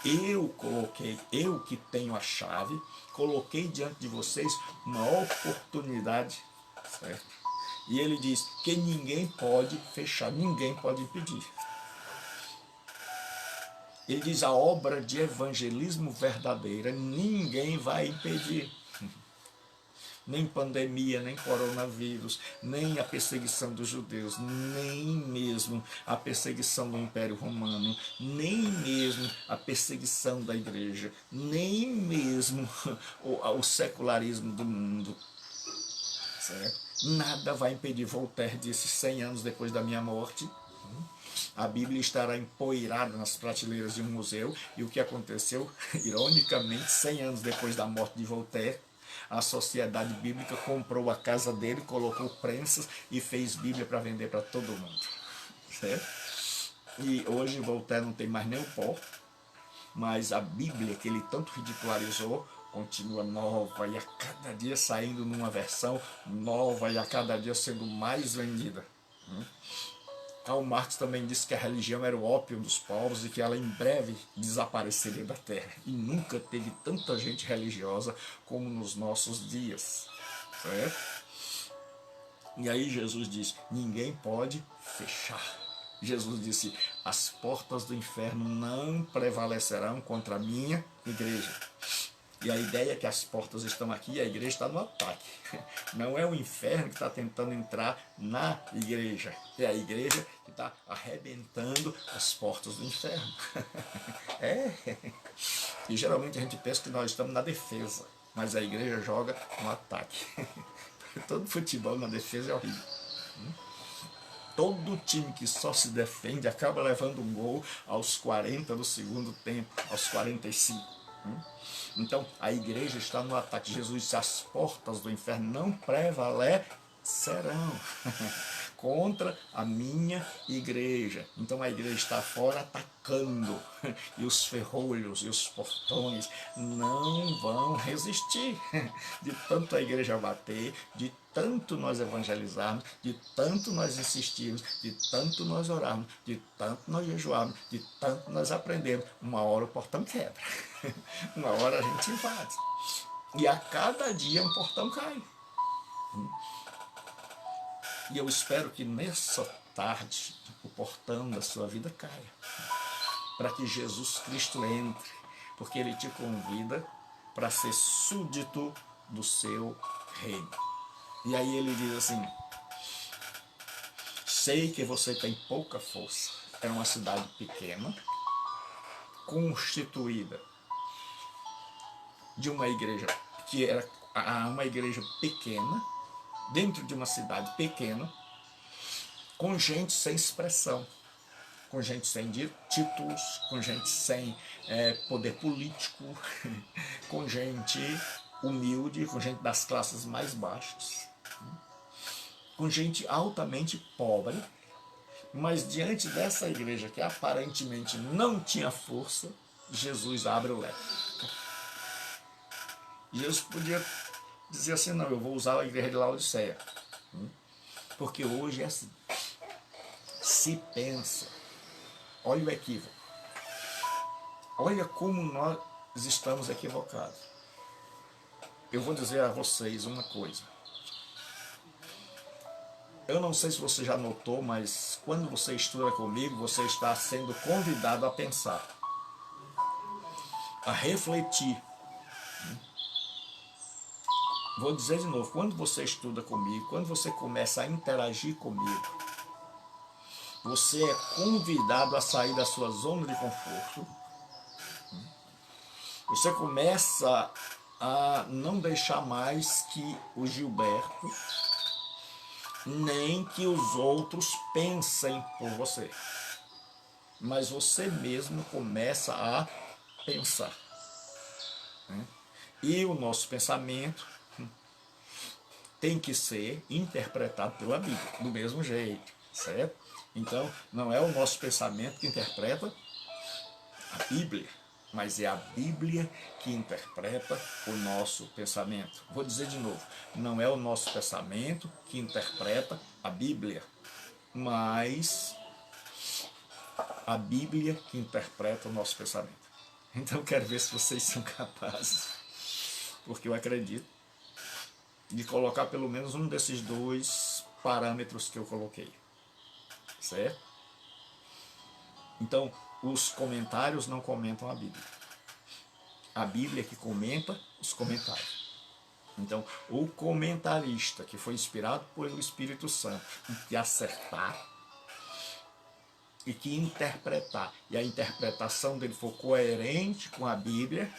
Eu que tenho a chave, coloquei diante de vocês uma oportunidade, certo? E ele diz que ninguém pode fechar, ninguém pode impedir. Ele diz, a obra de evangelismo verdadeira ninguém vai impedir. Nem pandemia, nem coronavírus, nem a perseguição dos judeus, nem mesmo a perseguição do Império Romano, nem mesmo a perseguição da igreja, nem mesmo o secularismo do mundo. Certo? Nada vai impedir. Voltaire disse 100 anos depois da minha morte, a Bíblia estará empoeirada nas prateleiras de um museu. E o que aconteceu? Ironicamente, 100 anos depois da morte de Voltaire, a Sociedade Bíblica comprou a casa dele, colocou prensas e fez Bíblia para vender para todo mundo. Certo? E hoje Voltaire não tem mais nem o pó, mas a Bíblia que ele tanto ridicularizou continua nova e a cada dia saindo numa versão nova e a cada dia sendo mais vendida. Karl Marx também disse que a religião era o ópio dos povos e que ela em breve desapareceria da terra. E nunca teve tanta gente religiosa como nos nossos dias. Certo? E aí Jesus diz, ninguém pode fechar. Jesus disse, as portas do inferno não prevalecerão contra a minha igreja. E a ideia é que as portas estão aqui e a igreja está no ataque. Não é o inferno que está tentando entrar na igreja. É a igreja que está arrebentando as portas do inferno. É. E geralmente a gente pensa que nós estamos na defesa, mas a igreja joga no ataque. Todo futebol na defesa é horrível. Todo time que só se defende acaba levando um gol aos 40 do segundo tempo, aos 45. Então a igreja está no ataque. Jesus disse, as portas do inferno não prevalecerão contra a minha igreja. Então a igreja está fora atacando, e os ferrolhos e os portões não vão resistir. De tanto a igreja bater, de tanto nós evangelizarmos, de tanto nós insistirmos, de tanto nós orarmos, de tanto nós jejuarmos, de tanto nós aprendermos, uma hora o portão quebra. Uma hora a gente invade. E a cada dia um portão cai. E eu espero que nessa tarde o portão da sua vida caia, para que Jesus Cristo entre, porque Ele te convida para ser súdito do seu reino. E aí Ele diz assim, sei que você tem pouca força, é uma cidade pequena, constituída de uma igreja que era uma igreja pequena, dentro de uma cidade pequena, com gente sem expressão, com gente sem títulos, com gente sem poder político, com gente humilde, com gente das classes mais baixas, com gente altamente pobre, mas diante dessa igreja que aparentemente não tinha força, Jesus abre o leque. Jesus podia dizer assim, não, eu vou usar a igreja de Laodiceia, porque hoje é assim, se pensa, olha o equívoco, olha como nós estamos equivocados. Eu vou dizer a vocês uma coisa, eu não sei se você já notou, mas quando você estuda comigo, você está sendo convidado a pensar, a refletir. Vou dizer de novo, quando você estuda comigo, quando você começa a interagir comigo, você é convidado a sair da sua zona de conforto. Você começa a não deixar mais que o Gilberto, nem que os outros pensem por você. Mas você mesmo começa a pensar. E o nosso pensamento tem que ser interpretado pela Bíblia, do mesmo jeito, certo? Então, não é o nosso pensamento que interpreta a Bíblia, mas é a Bíblia que interpreta o nosso pensamento. Vou dizer de novo, não é o nosso pensamento que interpreta a Bíblia, mas a Bíblia que interpreta o nosso pensamento. Então, eu quero ver se vocês são capazes, porque eu acredito, de colocar pelo menos um desses dois parâmetros que eu coloquei, certo? Então, os comentários não comentam a Bíblia. A Bíblia é que comenta os comentários. Então, o comentarista que foi inspirado pelo Espírito Santo e que acertar e que interpretar, e a interpretação dele for coerente com a Bíblia,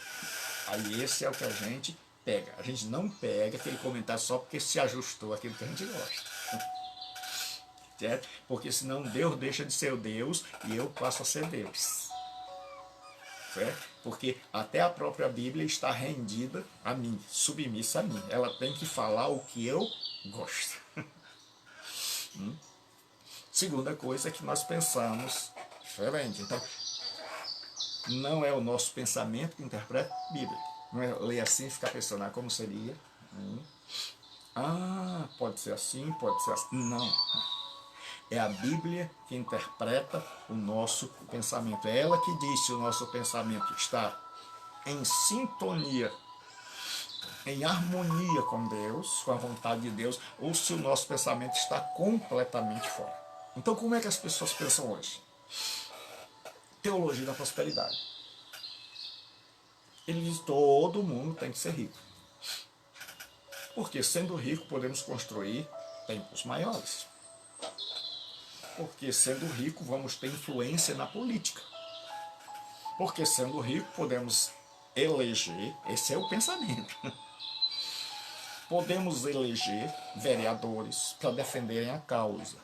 aí esse é o que a gente pega. A gente não pega aquele comentário só porque se ajustou àquilo que a gente gosta. Certo? Porque senão Deus deixa de ser o Deus e eu passo a ser Deus. Certo? Porque até a própria Bíblia está rendida a mim, submissa a mim. Ela tem que falar o que eu gosto. Segunda coisa é que nós pensamos diferente. Então, não é o nosso pensamento que interpreta a Bíblia. Não é ler assim e ficar pensando, como seria? Pode ser assim, pode ser assim. Não. É a Bíblia que interpreta o nosso pensamento. É ela que diz se o nosso pensamento está em sintonia, em harmonia com Deus, com a vontade de Deus, ou se o nosso pensamento está completamente fora. Então, como é que as pessoas pensam hoje? Teologia da prosperidade. Ele diz que todo mundo tem que ser rico. Porque sendo rico podemos construir templos maiores. Porque sendo rico vamos ter influência na política. Porque sendo rico podemos eleger, esse é o pensamento. Podemos eleger vereadores para defenderem a causa.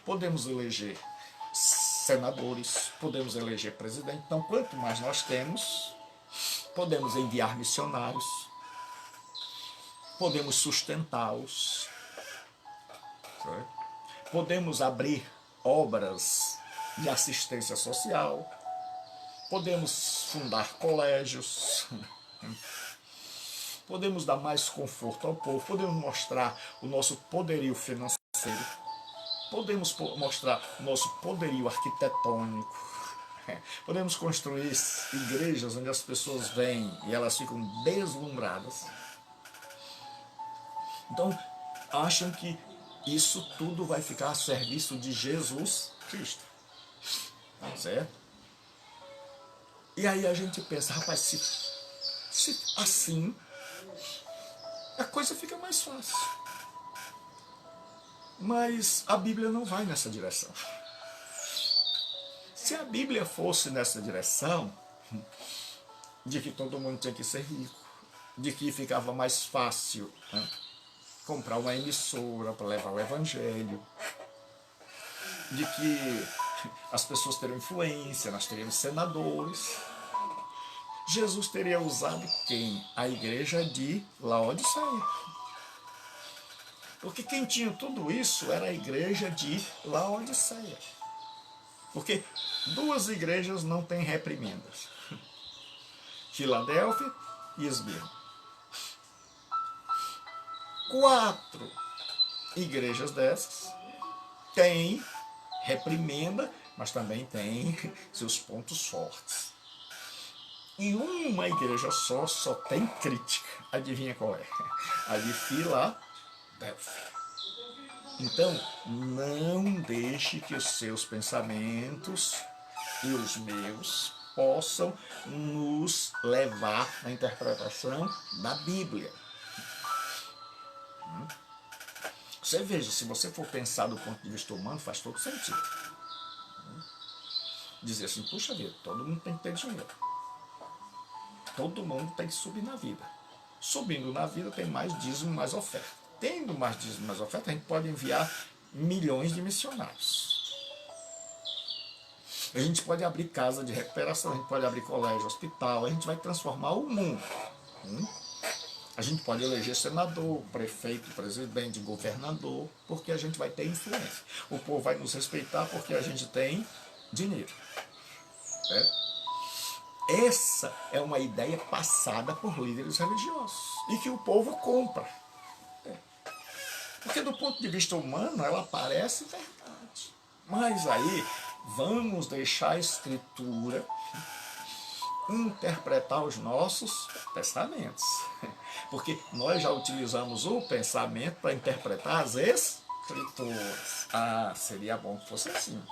Podemos eleger senadores, podemos eleger presidente. Então, quanto mais nós temos, podemos enviar missionários, podemos sustentá-los, podemos abrir obras de assistência social, podemos fundar colégios, podemos dar mais conforto ao povo, podemos mostrar o nosso poderio financeiro, podemos mostrar o nosso poderio arquitetônico, podemos construir igrejas onde as pessoas vêm e elas ficam deslumbradas. Então, acham que isso tudo vai ficar a serviço de Jesus Cristo. Certo? E aí a gente pensa, rapaz, se assim, a coisa fica mais fácil. Mas a Bíblia não vai nessa direção. Se a Bíblia fosse nessa direção, de que todo mundo tinha que ser rico, de que ficava mais fácil, comprar uma emissora para levar o evangelho, de que as pessoas teriam influência, nós teríamos senadores. Jesus teria usado quem? A igreja de Laodiceia. Porque quem tinha tudo isso era a igreja de Laodiceia. Porque duas igrejas não têm reprimendas. Filadélfia e Esmirna. 4 igrejas dessas têm reprimenda, mas também têm seus pontos fortes. E uma igreja só tem crítica. Adivinha qual é? A de Filadélfia. Então, não deixe que os seus pensamentos e os meus possam nos levar na interpretação da Bíblia. Você veja, se você for pensar do ponto de vista humano, faz todo sentido. Dizer assim, puxa vida, todo mundo tem que ter dinheiro. Todo mundo tem que subir na vida. Subindo na vida tem mais dízimo, mais oferta. Tendo mais dízimo, mais oferta, a gente pode enviar milhões de missionários. A gente pode abrir casa de recuperação, a gente pode abrir colégio, hospital, a gente vai transformar o mundo. A gente pode eleger senador, prefeito, presidente, governador, porque a gente vai ter influência. O povo vai nos respeitar porque a gente tem dinheiro. Essa é uma ideia passada por líderes religiosos e que o povo compra. Porque do ponto de vista humano ela parece verdade. Mas aí vamos deixar a Escritura interpretar os nossos pensamentos. Porque nós já utilizamos o pensamento para interpretar as Escrituras. Seria bom que fosse assim.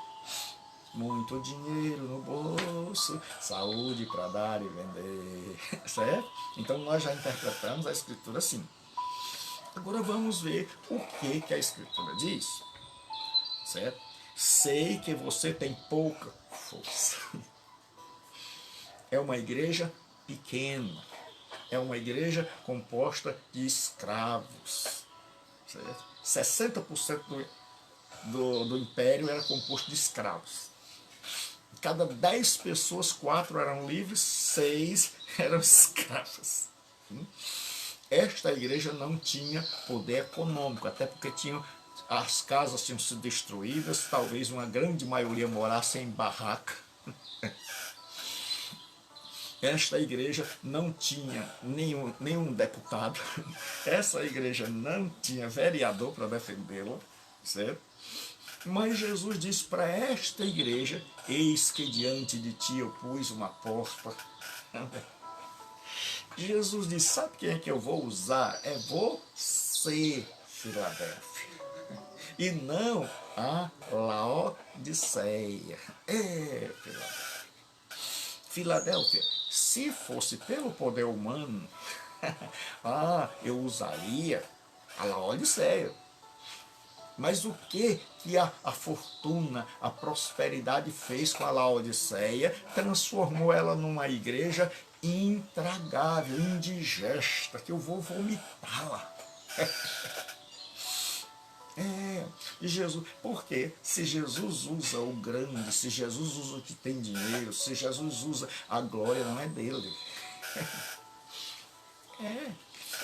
muito dinheiro no bolso, saúde para dar e vender, certo? Então nós já interpretamos a Escritura assim. Agora vamos ver o que a Escritura diz, certo? Sei que você tem pouca força. É uma igreja pequena, é uma igreja composta de escravos, certo? 60% do império era composto de escravos. Cada 10 pessoas, 4 eram livres, 6 eram escravos. Esta igreja não tinha poder econômico, até porque as casas tinham sido destruídas, talvez uma grande maioria morasse em barraca. Esta igreja não tinha nenhum deputado, essa igreja não tinha vereador para defendê-la, certo? Mas Jesus disse para esta igreja: eis que diante de ti eu pus uma porta. Jesus disse: sabe quem é que eu vou usar? É você, Filadélfia, e não a Laodiceia. Filadélfia. Filadélfia, se fosse pelo poder humano, eu usaria a Laodiceia. Mas o que a fortuna, a prosperidade fez com a Laodiceia? Transformou ela numa igreja intragável, indigesta, que eu vou vomitá-la. E Jesus, porque se Jesus usa o grande, se Jesus usa o que tem dinheiro, se Jesus usa a glória, não é dele.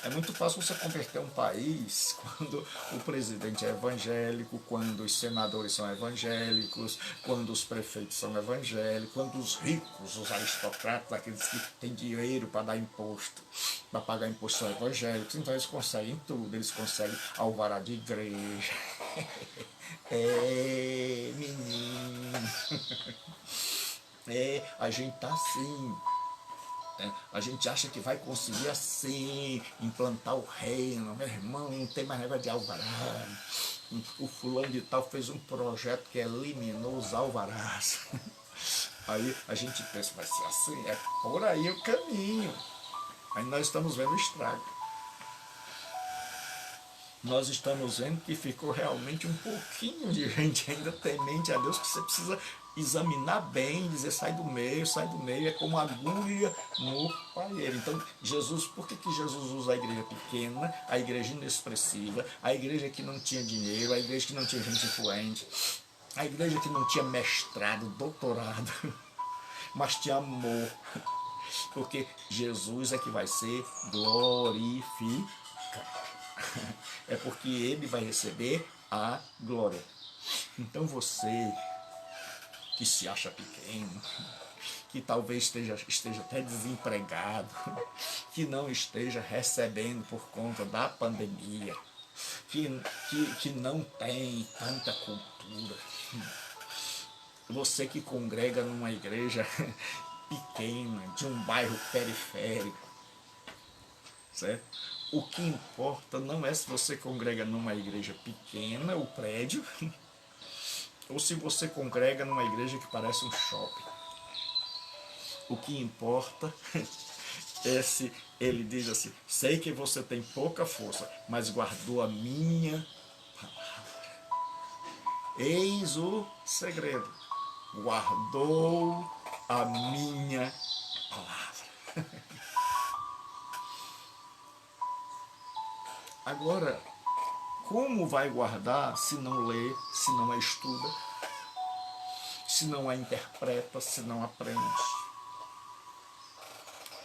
É muito fácil você converter um país quando o presidente é evangélico, quando os senadores são evangélicos, quando os prefeitos são evangélicos, quando os ricos, os aristocratas, aqueles que têm dinheiro para dar imposto, para pagar imposto, são evangélicos. Então eles conseguem tudo, eles conseguem alvará de igreja. Menino. A gente tá assim. A gente acha que vai conseguir assim implantar o reino, meu irmão, não tem mais negócio de alvará. O fulano de tal fez um projeto que eliminou os alvarás. Aí a gente pensa, vai ser assim, é por aí o caminho. Aí nós estamos vendo o estrago. Nós estamos vendo que ficou realmente um pouquinho de gente ainda temente a Deus, que você precisa examinar bem, dizer sai do meio, é como agulha no palheiro. Então, Jesus, por que Jesus usa a igreja pequena, a igreja inexpressiva, a igreja que não tinha dinheiro, a igreja que não tinha gente influente, a igreja que não tinha mestrado, doutorado, mas tinha amor? Porque Jesus é que vai ser glorificado. É porque ele vai receber a glória. Então você que se acha pequeno, que talvez esteja até desempregado, que não esteja recebendo por conta da pandemia, que não tem tanta cultura, você que congrega numa igreja pequena, de um bairro periférico, certo? O que importa não é se você congrega numa igreja pequena, o prédio, ou se você congrega numa igreja que parece um shopping. O que importa é se ele diz assim: sei que você tem pouca força, mas guardou a minha palavra. Eis o segredo: guardou a minha palavra. Agora, como vai guardar se não lê, se não a estuda, se não a interpreta, se não aprende?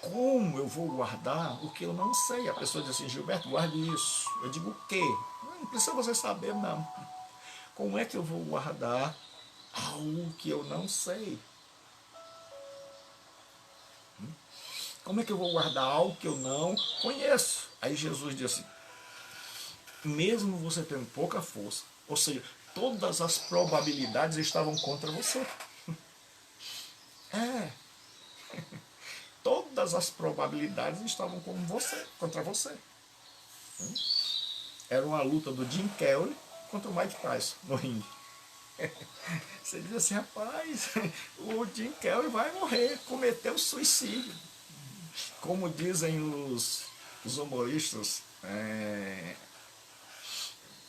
Como eu vou guardar o que eu não sei? A pessoa diz assim: Gilberto, guarde isso. Eu digo: o quê? Não precisa você saber, não. Como é que eu vou guardar algo que eu não sei? Como é que eu vou guardar algo que eu não conheço? Aí Jesus diz assim: mesmo você tendo pouca força, ou seja, todas as probabilidades estavam contra você. Todas as probabilidades estavam contra você. Era uma luta do Jim Carrey contra o Mike Tyson no ringue. Você diz assim, rapaz, o Jim Kelly vai morrer, cometeu suicídio. Como dizem os humoristas,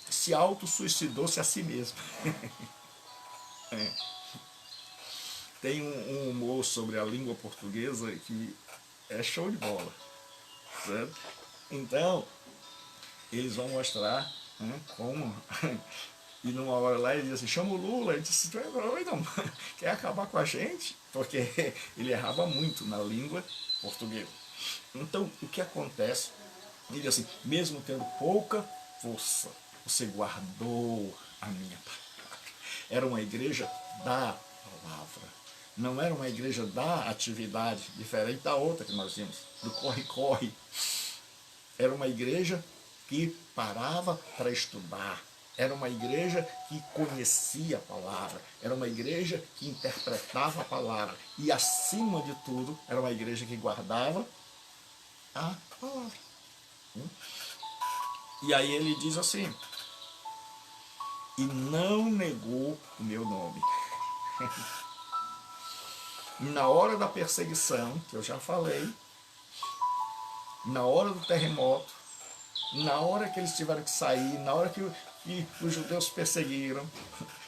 se auto-suicidou-se a si mesmo. Tem um humor sobre a língua portuguesa que é show de bola, certo? Então, eles vão mostrar, né, como... E numa hora lá ele diz assim, chama o Lula, ele disse, tu é doido, quer acabar com a gente? Porque ele errava muito na língua portuguesa. Então, o que acontece? Ele diz assim, mesmo tendo pouca força, você guardou a minha palavra. Era uma igreja da palavra. Não era uma igreja da atividade, diferente da outra que nós vimos, do corre-corre. Era uma igreja que parava para estudar. Era uma igreja que conhecia a palavra. Era uma igreja que interpretava a palavra. E, acima de tudo, era uma igreja que guardava a palavra. E aí ele diz assim, e não negou o meu nome. Na hora da perseguição, que eu já falei, na hora do terremoto, na hora que eles tiveram que sair, na hora que os judeus perseguiram,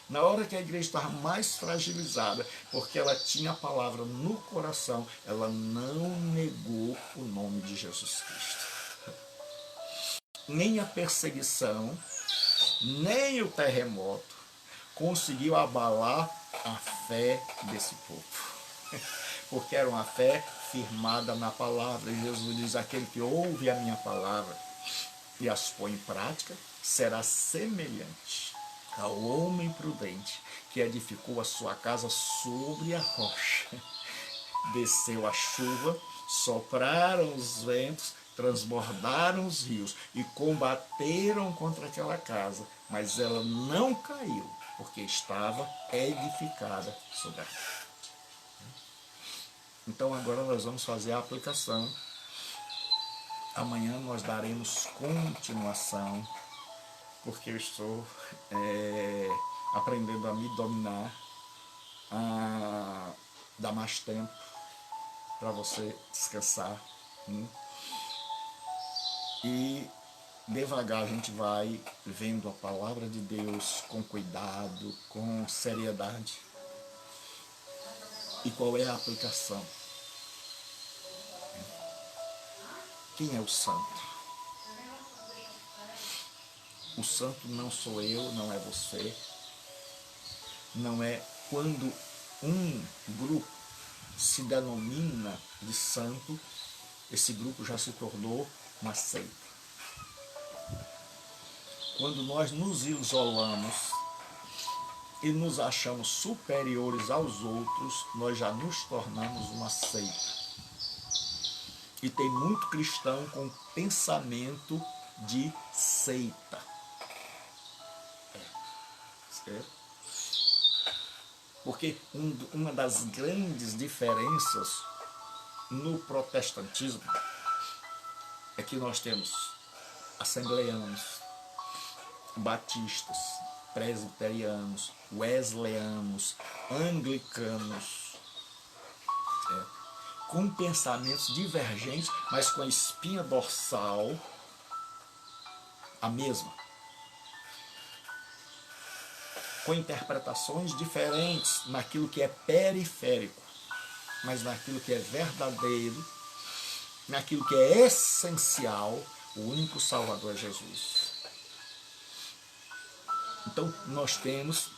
na hora que a igreja estava mais fragilizada, porque ela tinha a palavra no coração, ela não negou o nome de Jesus Cristo. Nem a perseguição, nem o terremoto conseguiu abalar a fé desse povo. Porque era uma fé firmada na palavra. E Jesus diz, aquele que ouve a minha palavra e as põe em prática, será semelhante ao homem prudente que edificou a sua casa sobre a rocha. Desceu a chuva, sopraram os ventos, transbordaram os rios e combateram contra aquela casa, mas ela não caiu, porque estava edificada sobre a rocha. Então agora nós vamos fazer a aplicação. Amanhã nós daremos continuação, porque eu estou aprendendo a me dominar, a dar mais tempo para você descansar. E devagar a gente vai vendo a palavra de Deus com cuidado, com seriedade. E qual é a aplicação? Quem é o santo? O santo não sou eu, não é você. Não é quando um grupo se denomina de santo, esse grupo já se tornou uma seita. Quando nós nos isolamos e nos achamos superiores aos outros, nós já nos tornamos uma seita. E tem muito cristão com pensamento de seita. Certo? Porque uma das grandes diferenças no protestantismo é que nós temos assembleanos, batistas, presbiterianos, wesleyanos, anglicanos, com pensamentos divergentes, mas com a espinha dorsal a mesma. Com interpretações diferentes naquilo que é periférico, mas naquilo que é verdadeiro, naquilo que é essencial, o único Salvador é Jesus. Então nós temos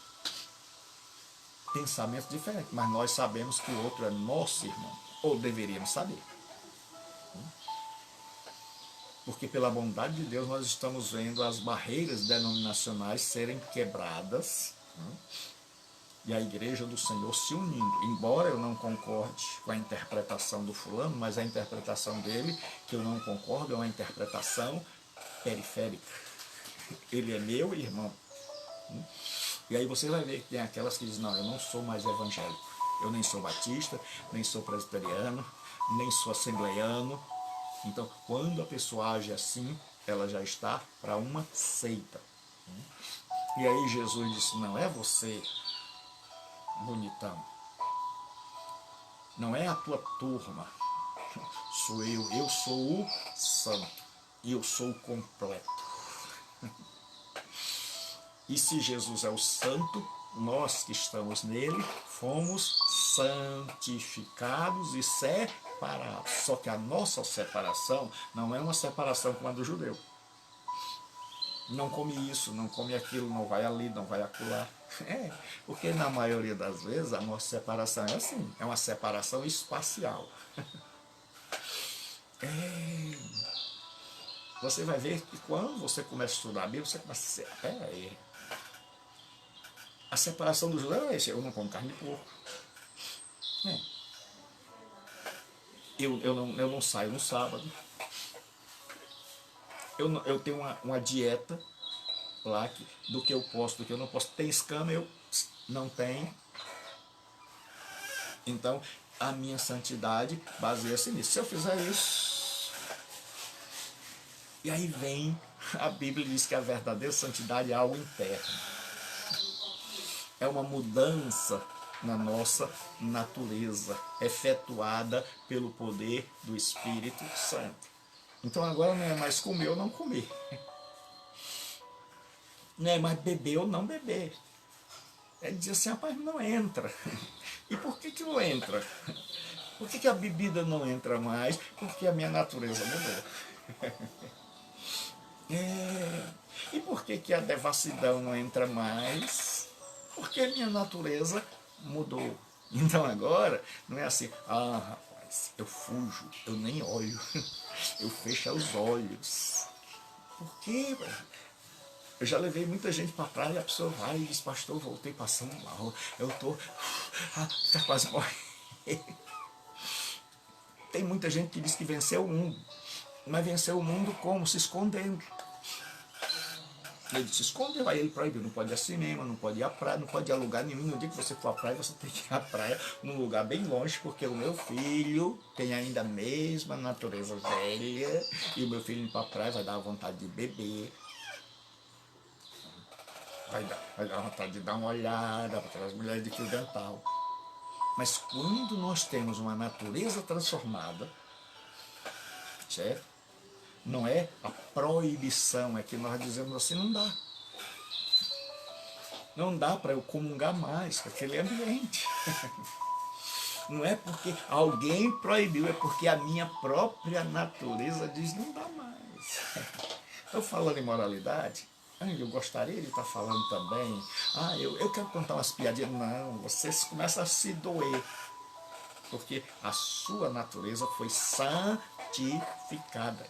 pensamentos diferentes, mas nós sabemos que o outro é nosso irmão, ou deveríamos saber. Porque pela bondade de Deus nós estamos vendo as barreiras denominacionais serem quebradas, e a igreja do Senhor se unindo. Embora eu não concorde com a interpretação do fulano, mas a interpretação dele, que eu não concordo, é uma interpretação periférica. Ele é meu irmão. E aí você vai ver que tem aquelas que dizem, não, eu não sou mais evangélico. Eu nem sou batista, nem sou presbiteriano, nem sou assembleiano. Então, quando a pessoa age assim, ela já está para uma seita. E aí Jesus disse, não é você, bonitão, não é a tua turma, sou eu sou o santo, e eu sou o completo. E se Jesus é o santo, nós que estamos nele, fomos santificados e separados. Só que a nossa separação não é uma separação como a do judeu. Não come isso, não come aquilo, não vai ali, não vai acolá. Porque na maioria das vezes a nossa separação é assim, é uma separação espacial. Você vai ver que quando você começa a estudar a Bíblia, você começa a dizer, a separação do judeu é esse, eu não como carne de porco. Eu não saio no sábado. Eu tenho uma dieta lá do que eu posso, do que eu não posso. Tem escama, eu não tenho. Então, a minha santidade baseia-se nisso. Se eu fizer isso... E aí vem, a Bíblia diz que a verdadeira santidade é algo interno. É uma mudança na nossa natureza, efetuada pelo poder do Espírito Santo. Então agora não é mais comer ou não comer. Não é mais beber ou não beber. É dizer assim, rapaz, não entra. E por que não entra? Por que a bebida não entra mais? Porque a minha natureza mudou. E por que a devassidão não entra mais? Porque a minha natureza mudou. Então agora não é assim, rapaz, eu fujo, eu nem olho, eu fecho os olhos. Por quê, velho? Eu já levei muita gente para a praia e a pessoa vai e diz, pastor, voltei passando mal, eu tô tá quase morrendo. Tem muita gente que diz que venceu o mundo, mas venceu o mundo como? Se escondendo. Ele se escondeu, aí ele proibiu, não pode ir a cinema, não pode ir à praia, não pode ir a lugar nenhum. No dia que você for à praia, você tem que ir à praia num lugar bem longe, porque o meu filho tem ainda a mesma natureza velha, e o meu filho ir para a praia vai dar vontade de beber, vai dar vontade de dar uma olhada para aquelas mulheres de fio dental. Mas quando nós temos uma natureza transformada, certo? Não é a proibição, é que nós dizemos assim, não dá. Não dá para eu comungar mais com aquele ambiente. Não é porque alguém proibiu, é porque a minha própria natureza diz, não dá mais. Estou falando em moralidade, eu gostaria de estar falando também, eu quero contar umas piadinhas. Não, você começa a se doer. Porque a sua natureza foi santificada.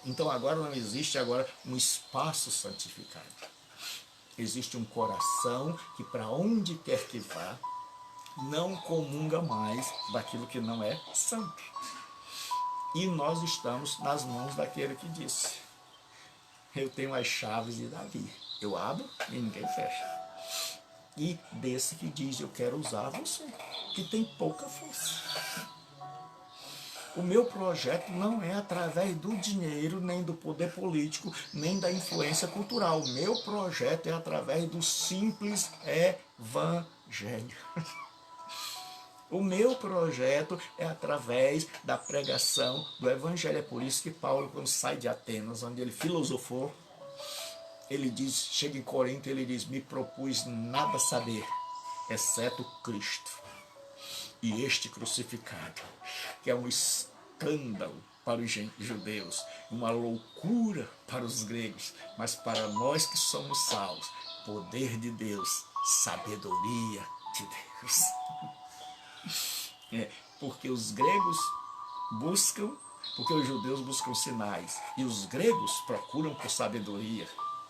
Então agora não existe um espaço santificado. Existe um coração que para onde quer que vá, não comunga mais daquilo que não é santo. E nós estamos nas mãos daquele que disse, eu tenho as chaves de Davi. Eu abro e ninguém fecha. E desse que diz, eu quero usar você, que tem pouca força. O meu projeto não é através do dinheiro, nem do poder político, nem da influência cultural. O meu projeto é através do simples evangelho. O meu projeto é através da pregação do evangelho. É por isso que Paulo, quando sai de Atenas, onde ele filosofou, ele diz, chega em Corinto, ele diz, me propus nada saber, exceto Cristo e este crucificado, que é um escândalo para os judeus, uma loucura para os gregos, mas para nós que somos salvos, poder de Deus, sabedoria de Deus. Porque os gregos buscam, porque os judeus buscam sinais, e os gregos procuram por sabedoria,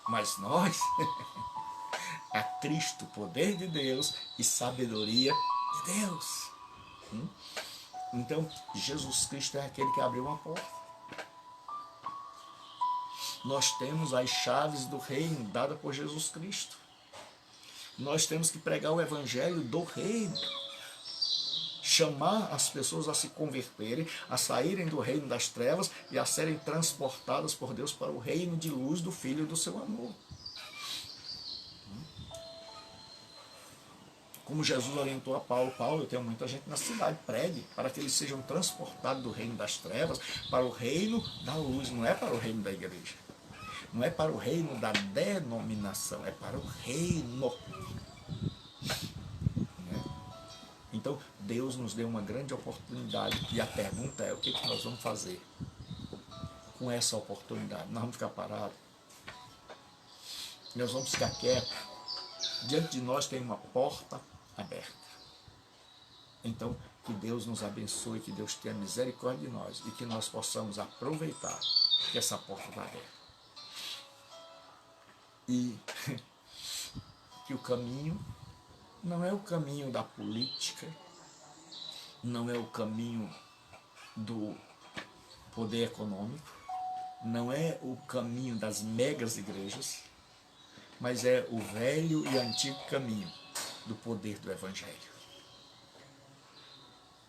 mas nós, a Cristo, poder de Deus e sabedoria de Deus. Então, Jesus Cristo é aquele que abriu uma porta. Nós temos as chaves do reino dadas por Jesus Cristo. Nós temos que pregar o evangelho do reino. Chamar as pessoas a se converterem, a saírem do reino das trevas e a serem transportadas por Deus para o reino de luz do Filho do seu amor. Como Jesus orientou a Paulo: Paulo, eu tenho muita gente na cidade, pregue, para que eles sejam transportados do reino das trevas para o reino da luz. Não é para o reino da igreja, não é para o reino da denominação, é para o reino. Né? Então, Deus nos deu uma grande oportunidade, e a pergunta é: o que nós vamos fazer com essa oportunidade? Nós vamos ficar parados? Nós vamos ficar quietos? Diante de nós tem uma porta aberta. Então, que Deus nos abençoe, que Deus tenha misericórdia de nós e que nós possamos aproveitar que essa porta está aberta. E que o caminho não é o caminho da política, não é o caminho do poder econômico, não é o caminho das megas igrejas, mas é o velho e antigo caminho do poder do Evangelho.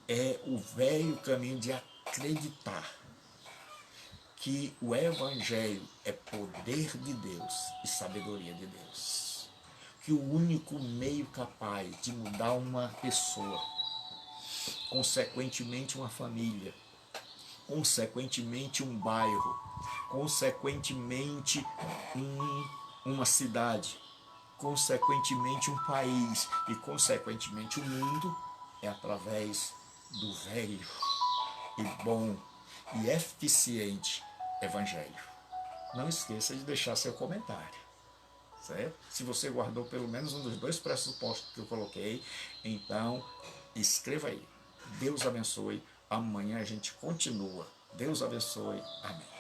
É o velho caminho de acreditar que o Evangelho é poder de Deus e sabedoria de Deus. Que o único meio capaz de mudar uma pessoa, consequentemente uma família, consequentemente um bairro, consequentemente uma cidade, consequentemente um país e consequentemente o mundo, é através do velho e bom e eficiente Evangelho. Não esqueça de deixar seu comentário, certo? Se você guardou pelo menos um dos 2 pressupostos que eu coloquei, então escreva aí. Deus abençoe. Amanhã a gente continua. Deus abençoe. Amém.